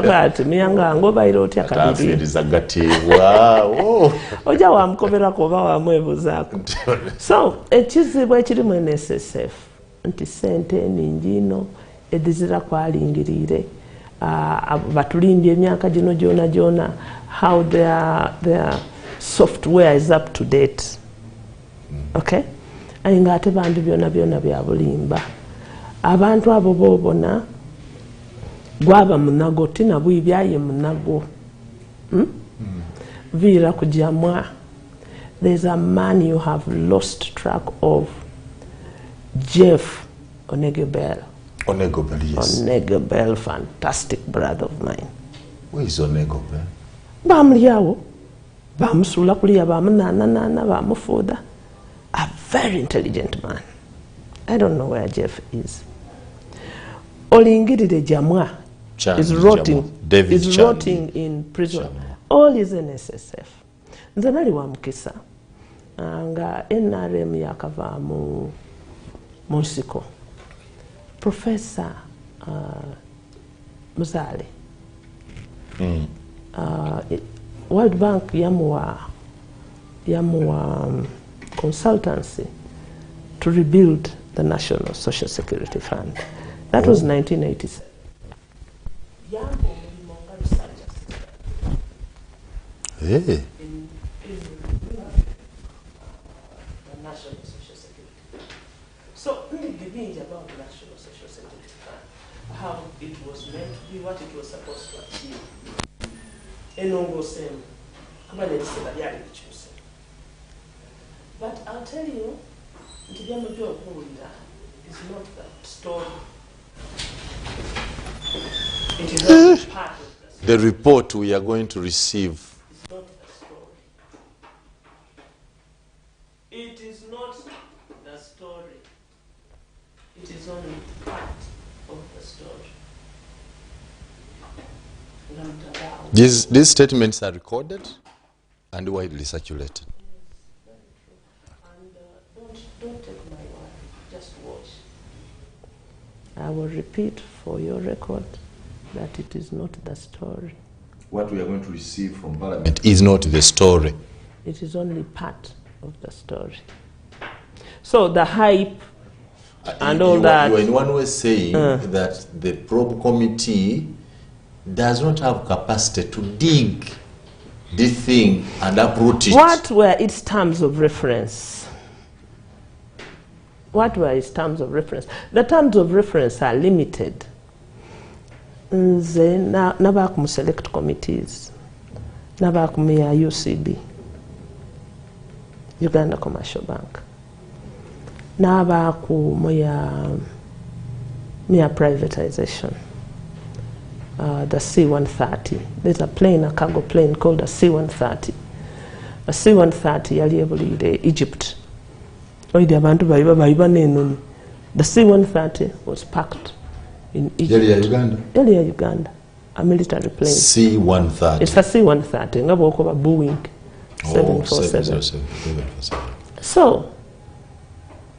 S2: kati miyanga ngoba iro otya kabiri.
S1: Atafiriza gatibwa.
S2: Oja wamukobera kuba wamwebuzaako. So ekizibwa ekiri mu NSSF nti sente ninjino edizira kwalingirire. Batulimbye emyaka gino jona how their software is up to date. Okay? Ayinga ate bandi byona bya bulimba. Abantu abo bobona gwaba munago tina bwibyaye munago. Vira kujamwa. There's a man you have lost track of. Jeff Onegebel.
S1: Onegobel, yes.
S2: Onegobel, fantastic brother of mine.
S1: Who is Onegobel?
S2: Bamliyawo. Bamusula kuliya bamunana bamufoda. A very intelligent man. I don't know where Jeff is. Olingirire Jamwa is rotting in prison. All is NSSF. Nze nali wa mukisa nga NRM yakava mu nsiko. Professor Muzale. World Bank yamuwa consultancy to rebuild the National Social Security Fund. That was 1987.
S1: Hey.
S2: The National Social Security. So, giving about the National Social Security Fund, how it was meant to be, what it was supposed to achieve. Enongo same. But I'll tell you, it's not that story. It is not part of the story.
S1: The report we are going to receive.
S2: It's not the story. It is not the story. It is only part of the story.
S1: These statements are recorded and widely circulated.
S2: Don't take my word, just watch. I will repeat for your record that it is not the story.
S1: What we are going to receive from Parliament is not the story.
S2: It is only part of the story. So the hype and all that.
S1: You are in one way saying that the probe committee does not have capacity to dig this thing and uproot it.
S2: What were its terms of reference? What were its terms of reference? The terms of reference are limited. Nze nabaku mu select committees, nabaku mu ya UCB, Uganda Commercial Bank, nabaku mu ya privatization, the C-130. There's a plane, a cargo plane called a C-130. A C-130 yali ebulire Egypt. The C-130 was packed in Egypt. Earlier Uganda. A military plane.
S1: C-130.
S2: It's a C-130. Ngabo Boeing 747. So,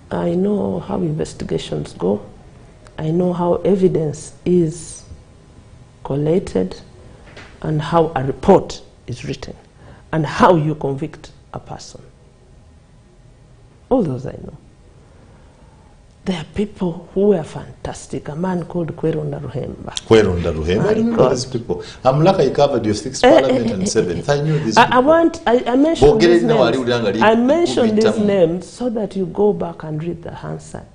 S2: I know how investigations go. I know how evidence is collated and how a report is written and how you convict a person. All those I know. There are people who are fantastic. A man called Kweronda Ruhemba.
S1: Kweronda Ruhemba? I remember these people. I'm lucky I covered your 6th Parliament and 7th. I knew these people.
S2: I mentioned these names. I mentioned these names so that you go back and read the Hansard.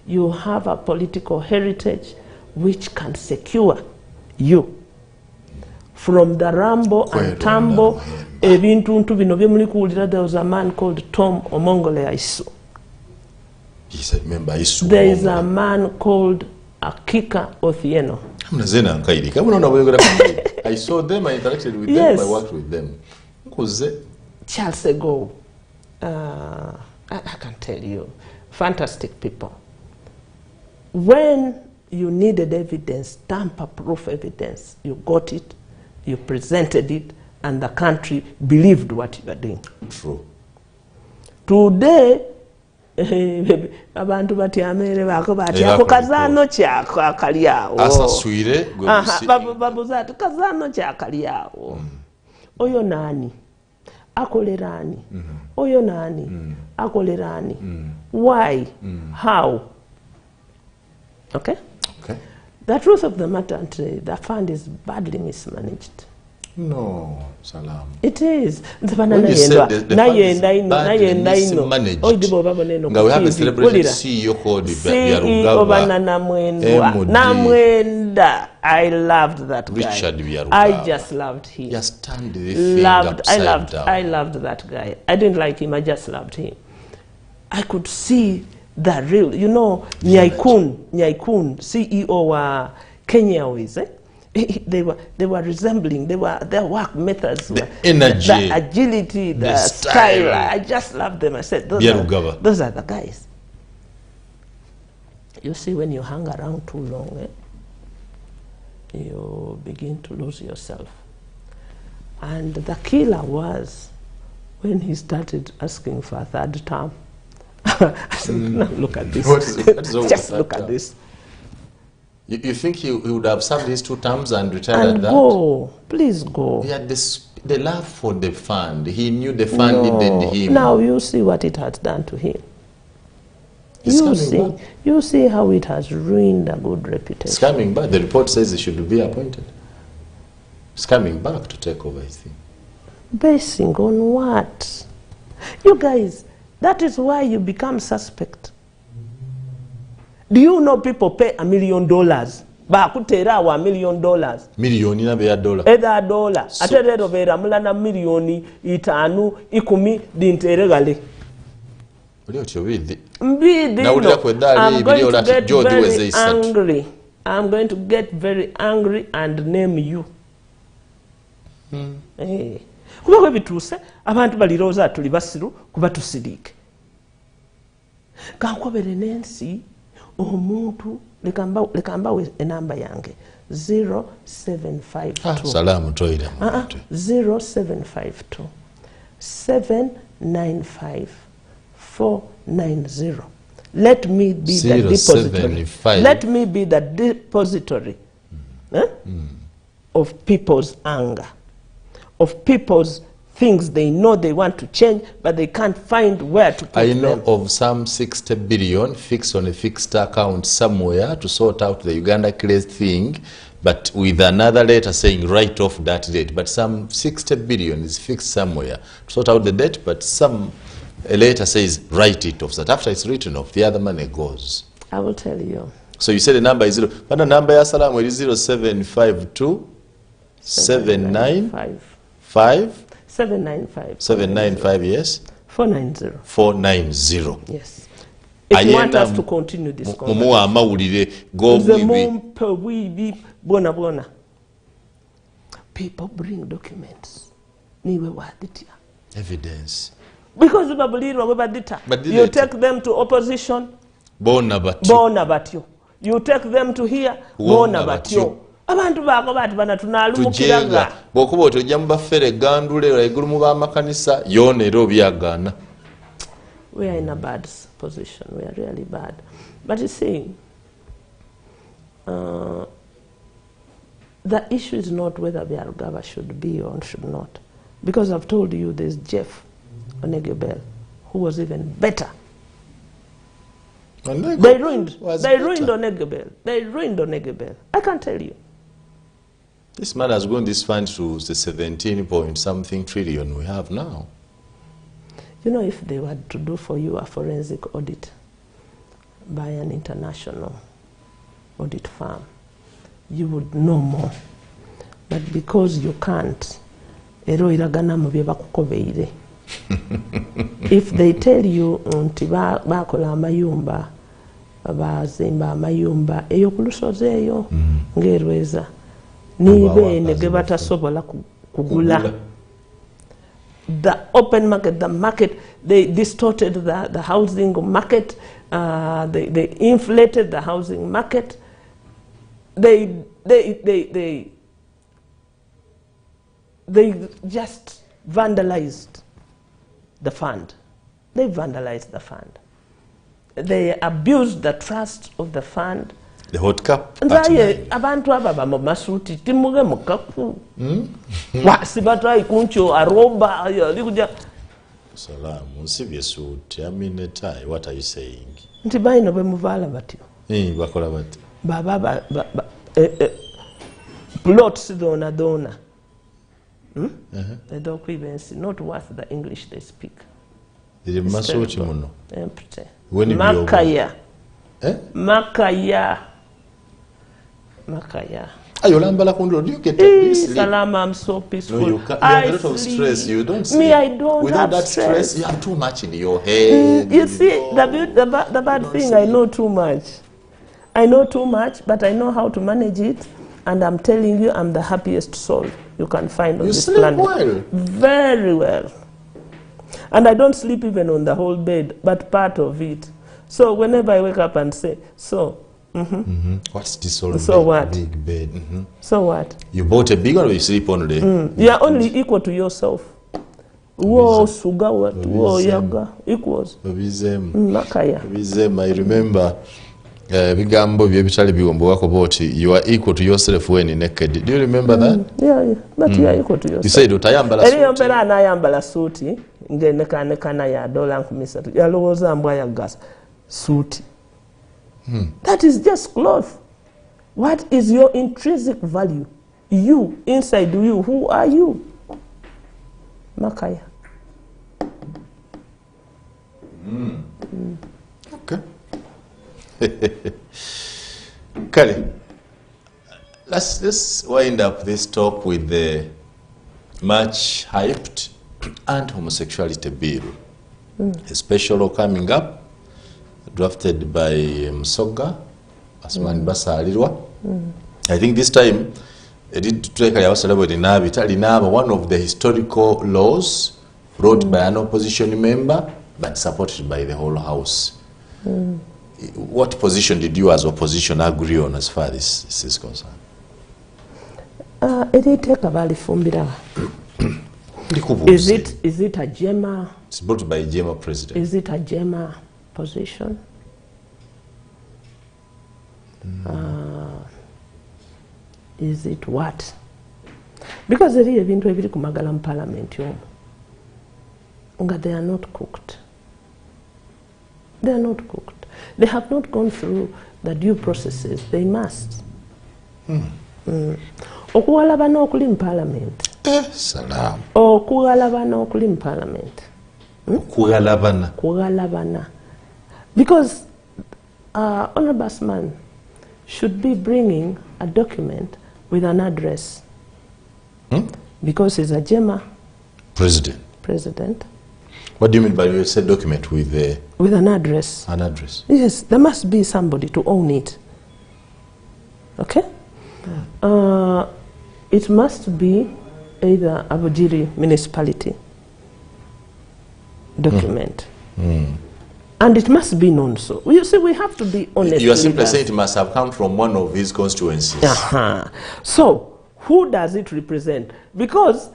S2: You have a political heritage which can secure you from the rumble and tumble. Ebintu bino bye muli kuwulira. There was a man called Tom Omongole Aisu.
S1: He's a member Aisu.
S2: There is a man called Akika Othieno.
S1: I saw them, I interacted with
S2: Yes.
S1: them, I worked with them.
S2: Charles Ego. I can tell you, fantastic people. When you needed evidence, tamper-proof evidence, you got it, you presented it, and the country believed what you were doing.
S1: True.
S2: Today, abantu batyamere bako batyako kazano kyako akali awo.
S1: Asaswire
S2: babuza ati kazano kyakali awo. Oyo nani? Akolerani. Oyo nani? Akolerani. Why? How? Okay?
S1: Okay.
S2: The truth of the matter, the fund is badly mismanaged.
S1: No, Salaamu.
S2: It is.
S1: When you said the fund is badly mismanaged, now we have a celebrated CEO called Byarugaba.
S2: Namwenda. I loved that guy.
S1: Richard Byarugaba.
S2: I just loved him.
S1: Just turned the thing upside down.
S2: I loved that guy. I didn't like him, I just loved him. I could see the real, you know, Nyaikun, CEO wa Kenya Airways, they were resembling, their work methods,
S1: the energy,
S2: the agility, the style. I just loved them. I said, those are the guys. You see, when you hang around too long, you begin to lose yourself. And the killer was when he started asking for a third term. I said, no, look at this. Just look at this.
S1: You think he would have served his 2 terms and retired
S2: and
S1: at that?
S2: Go, please go.
S1: He had the love for the fund. He knew the fund needed him.
S2: Now you see what it has done to him. You see how it has ruined a good reputation.
S1: It's coming back. The report says he should be appointed. It's coming back to take over, I think.
S2: Basing on what? You guys, that is why you become suspect. Do you know people pay $1 million? Bakutera wa $1 million.
S1: Million na be dollar.
S2: Either dollar. Aterero vera mulana millioni itanu ikumi dinteregale. I'm going to get very angry. I'm going to get very angry and name you. Kuba kwe bituse abantu baliroza tuli basiru kuba tusirike. Kankobere nensi omuntu lekamba we enamba yange 0752
S1: Salaamu toira
S2: 0752 795 490. Let me be the depository. Let me be the depository of people's anger, of people's things they know they want to change, but they can't find where to put them.
S1: I know of some 60 billion fixed on a fixed account somewhere to sort out the Uganda craze thing, but with another letter saying write off that debt. But some 60 billion is fixed somewhere to sort out the debt, but a letter says write it off. That after it's written off, the other money goes.
S2: I will tell you.
S1: So you said the number is 0. But the number is 0752 795 795, yes.
S2: 490.
S1: 490.
S2: Yes. If you want us to continue this conversation. People bring documents.
S1: Evidence.
S2: Because you take them to opposition. You take them to here. Abantu bako bati bana tunalumukiraga
S1: bokuba otojja mubafere gandule egulu mu bamakanisa yonero obyagana.
S2: We are in a bad position. We are really bad. But you see, the issue is not whether Byarugaba should be or should not, because I've told you there's Jeff Onegebel who was even better. They ruined Onegebel. They ruined Onegebel. I can tell you.
S1: This man has grown this fund to the 17 point something trillion we have now.
S2: You know, if they were to do for you a forensic audit by an international audit firm, you would know more. But because you can't, ero iragana mu bye bakukobeire. If they tell you nti bakola amayumba, bazimba amayumba eyo kulusozi eyo ng'erweza nibeene ge batasobola kugula. The open market, the market, they distorted the housing market, they inflated the housing market, they just vandalized the fund. They vandalized the fund. They abused the trust of the fund.
S1: The hot cup.
S2: Nzaye abantu aba mu masuti timuge mukaku. Wasibatwa ikuncho aroba likuja.
S1: Salaamu nsibye suit. I mean a tie. What are you saying?
S2: Nti bayino bemuvala batyo.
S1: Bakola bati.
S2: Baba plots dona. They don't even see, not worth the English they speak.
S1: They masuti muno.
S2: Empty.
S1: Makaya.
S2: Makaya.
S1: Ayolambala kundu. Do you get this?
S2: Salama, I'm so peaceful.
S1: No, you have a lot of stress. You don't sleep.
S2: Me, I don't.
S1: Without
S2: have
S1: that stress, you have too much in your head.
S2: You see, the bad thing, I know too much. I know too much, but I know how to manage it. And I'm telling you, I'm the happiest soul you can find on this planet.
S1: You sleep well?
S2: Very well. And I don't sleep even on the whole bed, but part of it. So whenever I wake up and say, what's this all big bed? So what?
S1: You bought a big one or you sleep only?
S2: You are only equal to yourself. Whoa, sugar, what? Whoa, yaga, equals. Makaya.
S1: I remember bigambo byebitali biwombo wako boti, you are equal to yourself when you're naked. Do you remember that?
S2: Yeah, but you are equal to yourself.
S1: You said utayambala suti.
S2: Eriyambala anayambala suti ngenekana ya $9 yalowooza mbwa ya gas suti. That is just cloth. What is your intrinsic value? You, inside you, who are you? Makaya.
S1: Okay. Kale, let's wind up this talk with the much hyped anti-homosexuality bill. A special law coming up, drafted by Msoga, Asmani Basalirwa. I think this time, one of the historical laws brought by an opposition member, but supported by the whole House. What position did you as opposition agree on as far as this is concerned? Is
S2: it a GEMA?
S1: It's brought by GEMA president.
S2: Is it a GEMA position? Is it what? Because there is been to kumagala parliament they are not cooked. They are not cooked. They have not gone through the due processes. They must. Okuwalabana okuli in parliament.
S1: Salam.
S2: Okuwalabana okuli in parliament. Kuwalabana. Because Honorable Asman should be bringing a document with an address. Because he's a GEMA president.
S1: What do you mean by you said document with
S2: an address?
S1: An address.
S2: Yes, there must be somebody to own it. Okay? It must be either Abujiri municipality document. And it must be known so. You see, we have to be honest.
S1: You are simply saying it must have come from one of his constituencies.
S2: So, who does it represent? Because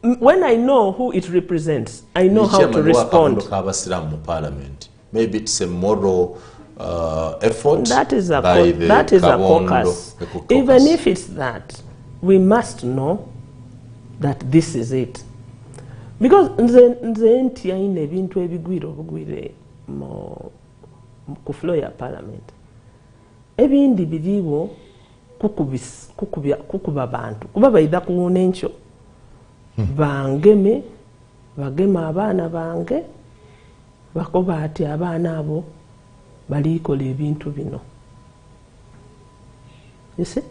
S2: when I know who it represents, I know how to respond.
S1: Maybe it's a moral effort.
S2: That is a caucus. Even if it's that, we must know that this is it. Because nze aine ebintu ebigwire ku floor ya parliament. Ebindi biriwo kukuba bantu. Kuba baida kuwona encho. Bagema abaana bange bakoba ati abaana abo balikola ebintu bino. You see?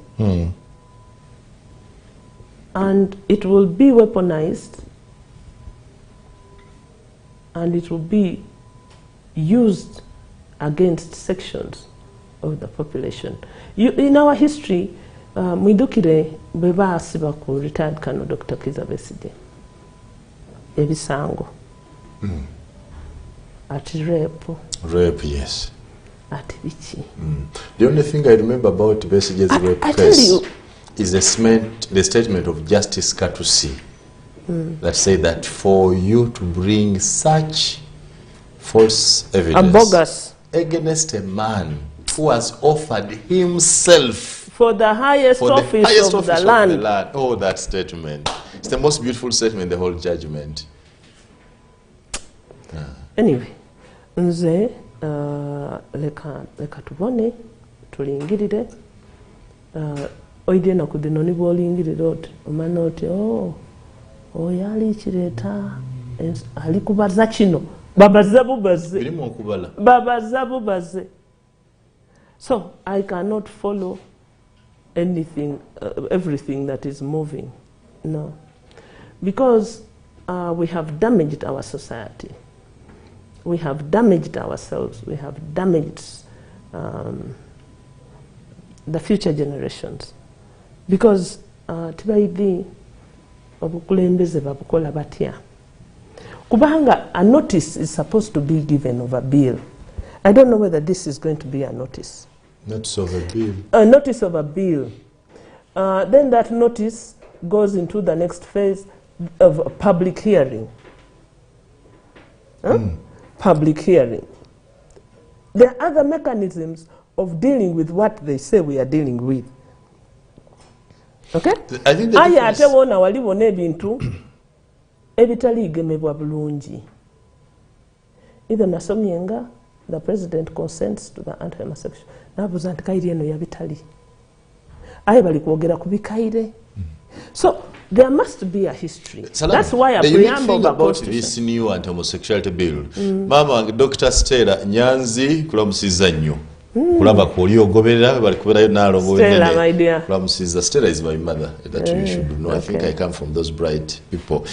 S2: And it will be weaponized, and it will be used against sections of the population. In our history, mwidukire bweba asiba ku retired Colonel Dr. Kizza Besigye ebisango ati rape, yes, ati biki.
S1: The only thing I remember about Besigye's rape case is the statement of Justice Katusi that said that for you to bring such false evidence
S2: bogus
S1: against a man who has offered himself
S2: for the highest office of the land.
S1: Oh, that statement. It's the most beautiful statement in the whole judgment.
S2: Anyway, nze leka tubone tulingirire oide nakudino ni bolingirire oti omana oti yali kireta ali kubaza kino babaza bubaze. So I cannot follow anything, everything that is moving, no, because we have damaged our society, we have damaged ourselves, we have damaged the future generations, because tibaidi obukulembeze babukola batya. Kubanga a notice is supposed to be given of a bill. I don't know whether this is going to be a notice.
S1: Notice of a bill.
S2: A notice of a bill. Then that notice goes into the next phase of a public hearing. Public hearing. There are other mechanisms of dealing with what they say we are dealing with. Okay?
S1: I think the
S2: ate wona waliwo n'ebintu ebitaligemebwa bulungi. Either nasomyenga the president consents to the anti-homosexual. Nabuza nti kairi eno yabitali. Aye bali kwogera kubikaire. So there must be a history.
S1: Salaamu,
S2: that's why a preamble
S1: about this new anti-homosexuality bill. Mama Dr. Stella Nyanzi kulamusiza nnyo. Kulaba kuli ogoberera bali kuberayo nalo
S2: Stella, my dear.
S1: Kulamusiza. Stella is my mother. That you should know. Okay. I think I come from those bright people.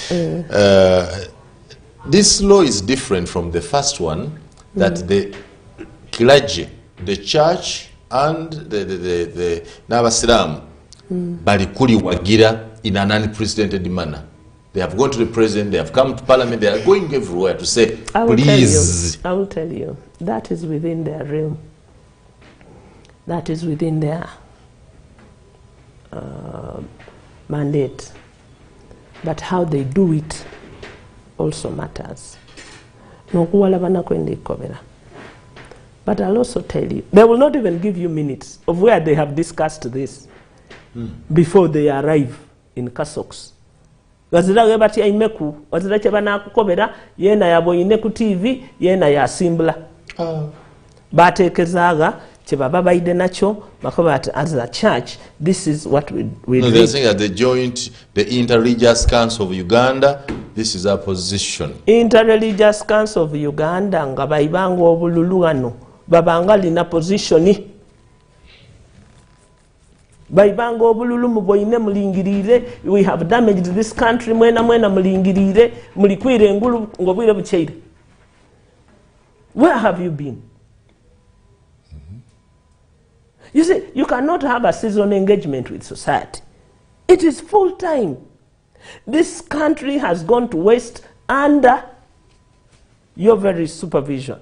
S1: This law is different from the first one, that the clergy, the church, and the Nabasiram bali kuli wagira in an unprecedented manner. They have gone to the president, they have come to parliament, they are going everywhere to say, please.
S2: I will tell you, that is within their realm. That is within their mandate. But how they do it also matters. But I'll also tell you, they will not even give you minutes of where they have discussed this before they arrive in Kasoks. Wazira bati aimeku, wazira chebana kukobera, yena ya boyine ku TV, yena ya simbla. Batekezaga chebaba baide nacho, bakoba as a church, this is what we
S1: no, they're saying that the Interreligious Council of Uganda, this is our position.
S2: Interreligious Council of Uganda nga baibanga obululuano babanga lina positioni. Baibanga obululu muboyine mulingirire, we have damaged this country, mwena mulingirire, mulikwire ngulu ngobwire bucheire. Where have you been? You see, you cannot have a seasonal engagement with society. It is full time. This country has gone to waste under your very supervision.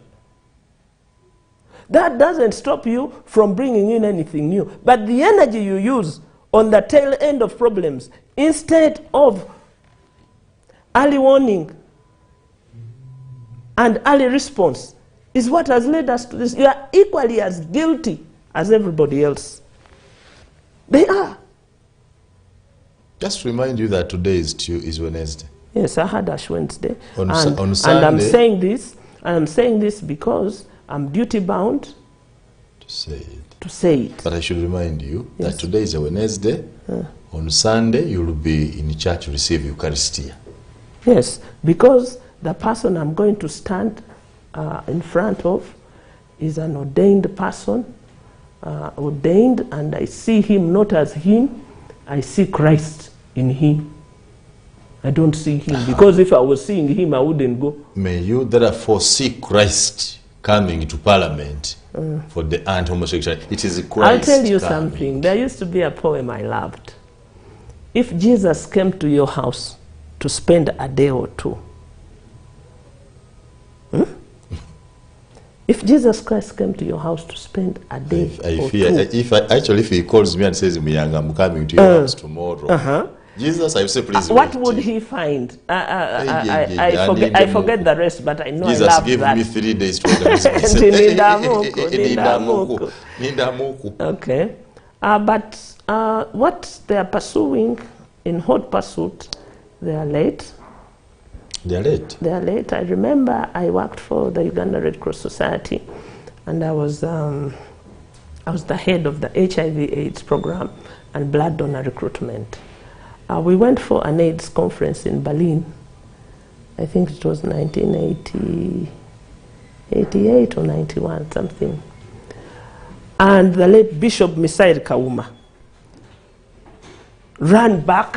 S2: That doesn't stop you from bringing in anything new. But the energy you use on the tail end of problems, instead of early warning and early response, is what has led us to this. You are equally as guilty as everybody else. They are.
S1: Just to remind you that today is Wednesday.
S2: Yes, I had Ash Wednesday.
S1: On
S2: and
S1: Sunday.
S2: I'm saying this because I'm duty bound
S1: to say it. But I should remind you that today is a Wednesday. On Sunday, you will be in church to receive Eucharistia.
S2: Yes, because the person I'm going to stand in front of is an ordained person ordained, and I see him not as him, I see Christ in him. I don't see him, because if I was seeing him, I wouldn't go.
S1: May you therefore see Christ coming to Parliament for the anti-homosexuality. It is Christ.
S2: I'll tell you
S1: coming.
S2: something. There used to be a poem I loved. If Jesus came to your house to spend a day or two, if Jesus Christ came to your house to spend a day or two,
S1: if he calls me and says, "Miyanga, I'm coming to your house tomorrow," Jesus, I will say, please.
S2: What would he find? I forget the rest, but I know
S1: Jesus,
S2: I love
S1: give
S2: that.
S1: me 3 days to organize.
S2: Okay. But what they are pursuing in hot pursuit, they are late.
S1: They are late.
S2: They are late. I remember I worked for the Uganda Red Cross Society, and I was the head of the HIV/AIDS program and blood donor recruitment. We went for an AIDS conference in Berlin. I think it was 1988 or 91, something. And the late Bishop Misael Kauma ran back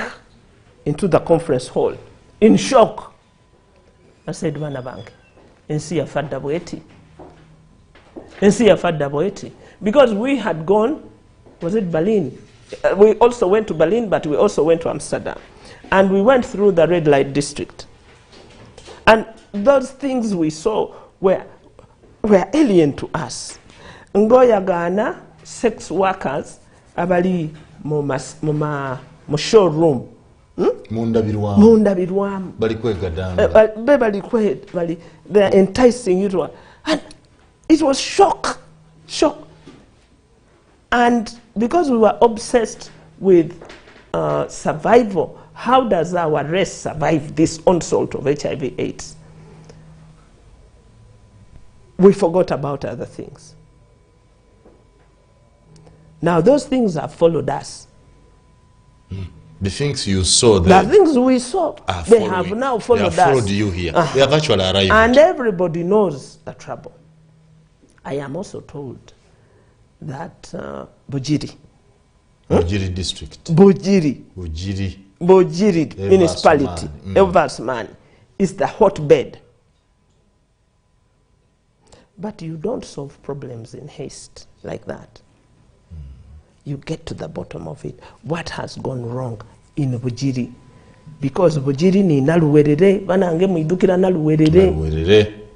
S2: into the conference hall in shock. I said, "Vanabank, ensi yafadda bweti. Ensi yafadda bweti." Because we had gone, was it Berlin? We also went to Berlin, but we also went to Amsterdam. And we went through the red light district. And those things we saw were alien to us. Ngoyagana sex workers abali mu showroom.
S1: Munda birwamu.
S2: They are enticing you. And it was shock. And because we were obsessed with survival, how does our race survive this onslaught of HIV/AIDS? We forgot about other things. Now those things have followed us.
S1: The things you saw there,
S2: the things we saw, they have now followed us.
S1: They have followed you here. They have actually arrived.
S2: And everybody knows the trouble. I am also told that Bujiri
S1: district,
S2: Bujiri municipality, Eversman, is the hotbed. But you don't solve problems in haste like that. You get to the bottom of it. What has gone wrong in Bujiri? Because Bujiri ni naluwerere, banange muidukira naluwerere.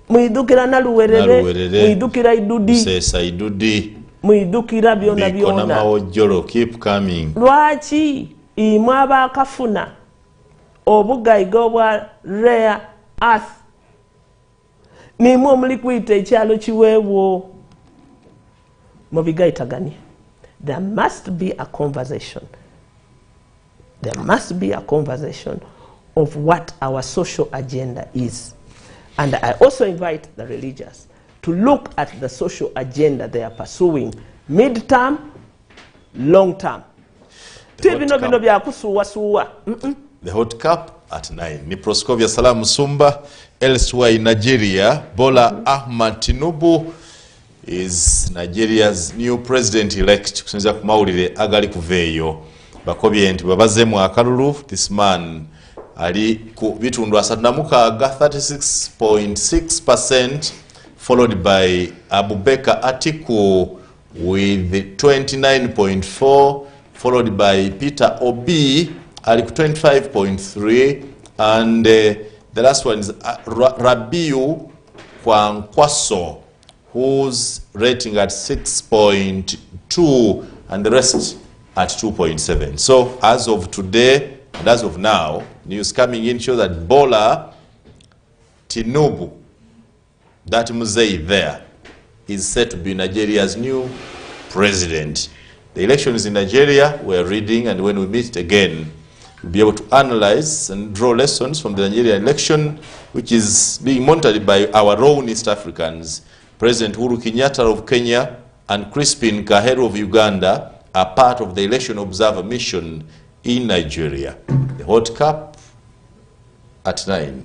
S2: Muidukira naluwerere, muidukira idudi.
S1: Sesa idudi.
S2: Muidukira byona byona.
S1: Bikona mawojolo, keep coming.
S2: Lwaki imwe abakafuna obugayiga obwa rare earth nimwe omuli kuyita ekyalo kiweewo mubigayitaganye. There must be a conversation. There must be a conversation of what our social agenda is. And I also invite the religious to look at the social agenda they are pursuing, mid-term, long-term.
S1: The hot cup at 9. Hon.Proscovia Salaamu Musumba. Elsewhere in Nigeria, Bola Ahmed Tinubu is Nigeria's new president-elect. Kusinza kumawulire agali kuveeyo. Bakobye nti babazemu akalulu. This man ali ku bitundu 36.6%, followed by Abubakar Atiku with 29.4%, followed by Peter Obi ali ku 25.3%, and the last one is Rabiu Kwankwaso, who's rating at 6.2%, and the rest at 2.7%. So as of today, and as of now, news coming in shows that Bola Tinubu, that Muzei there, is set to be Nigeria's new president. The elections in Nigeria, we're reading, and when we meet again, we'll be able to analyze and draw lessons from the Nigerian election, which is being monitored by our own East Africans. President Uhuru Kenyatta of Kenya and Crispin Kaheru of Uganda are part of the election observer mission in Nigeria. The hot cup at 9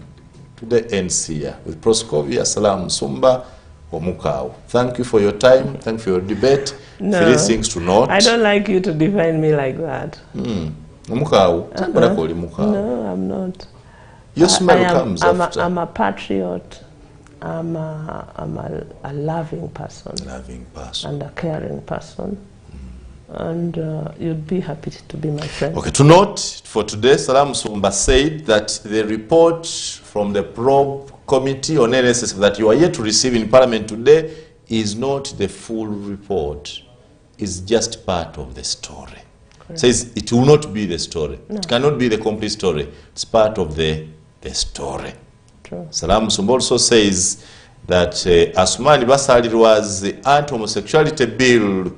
S1: to the NCA with Proscovia Salaamu Musumba Omukau. Thank you for your time. Thank you for your debate.
S2: No.
S1: Three things to note.
S2: I don't like you to define me like that.
S1: No,
S2: I'm not.
S1: Your smile comes after.
S2: I'm a patriot. I'm a loving person.
S1: Loving person.
S2: And a caring person. And you'd be happy to be my friend.
S1: Okay, to note for today, Salaamu Musumba said that the report from the probe committee on NSSF that you are yet to receive in Parliament today is not the full report. It's just part of the story. Correct. Says it will not be the story. No. It cannot be the complete story. It's part of the story.
S2: True.
S1: Salaamu Musumba also says that Asumani Basalirwa's anti-homosexuality bill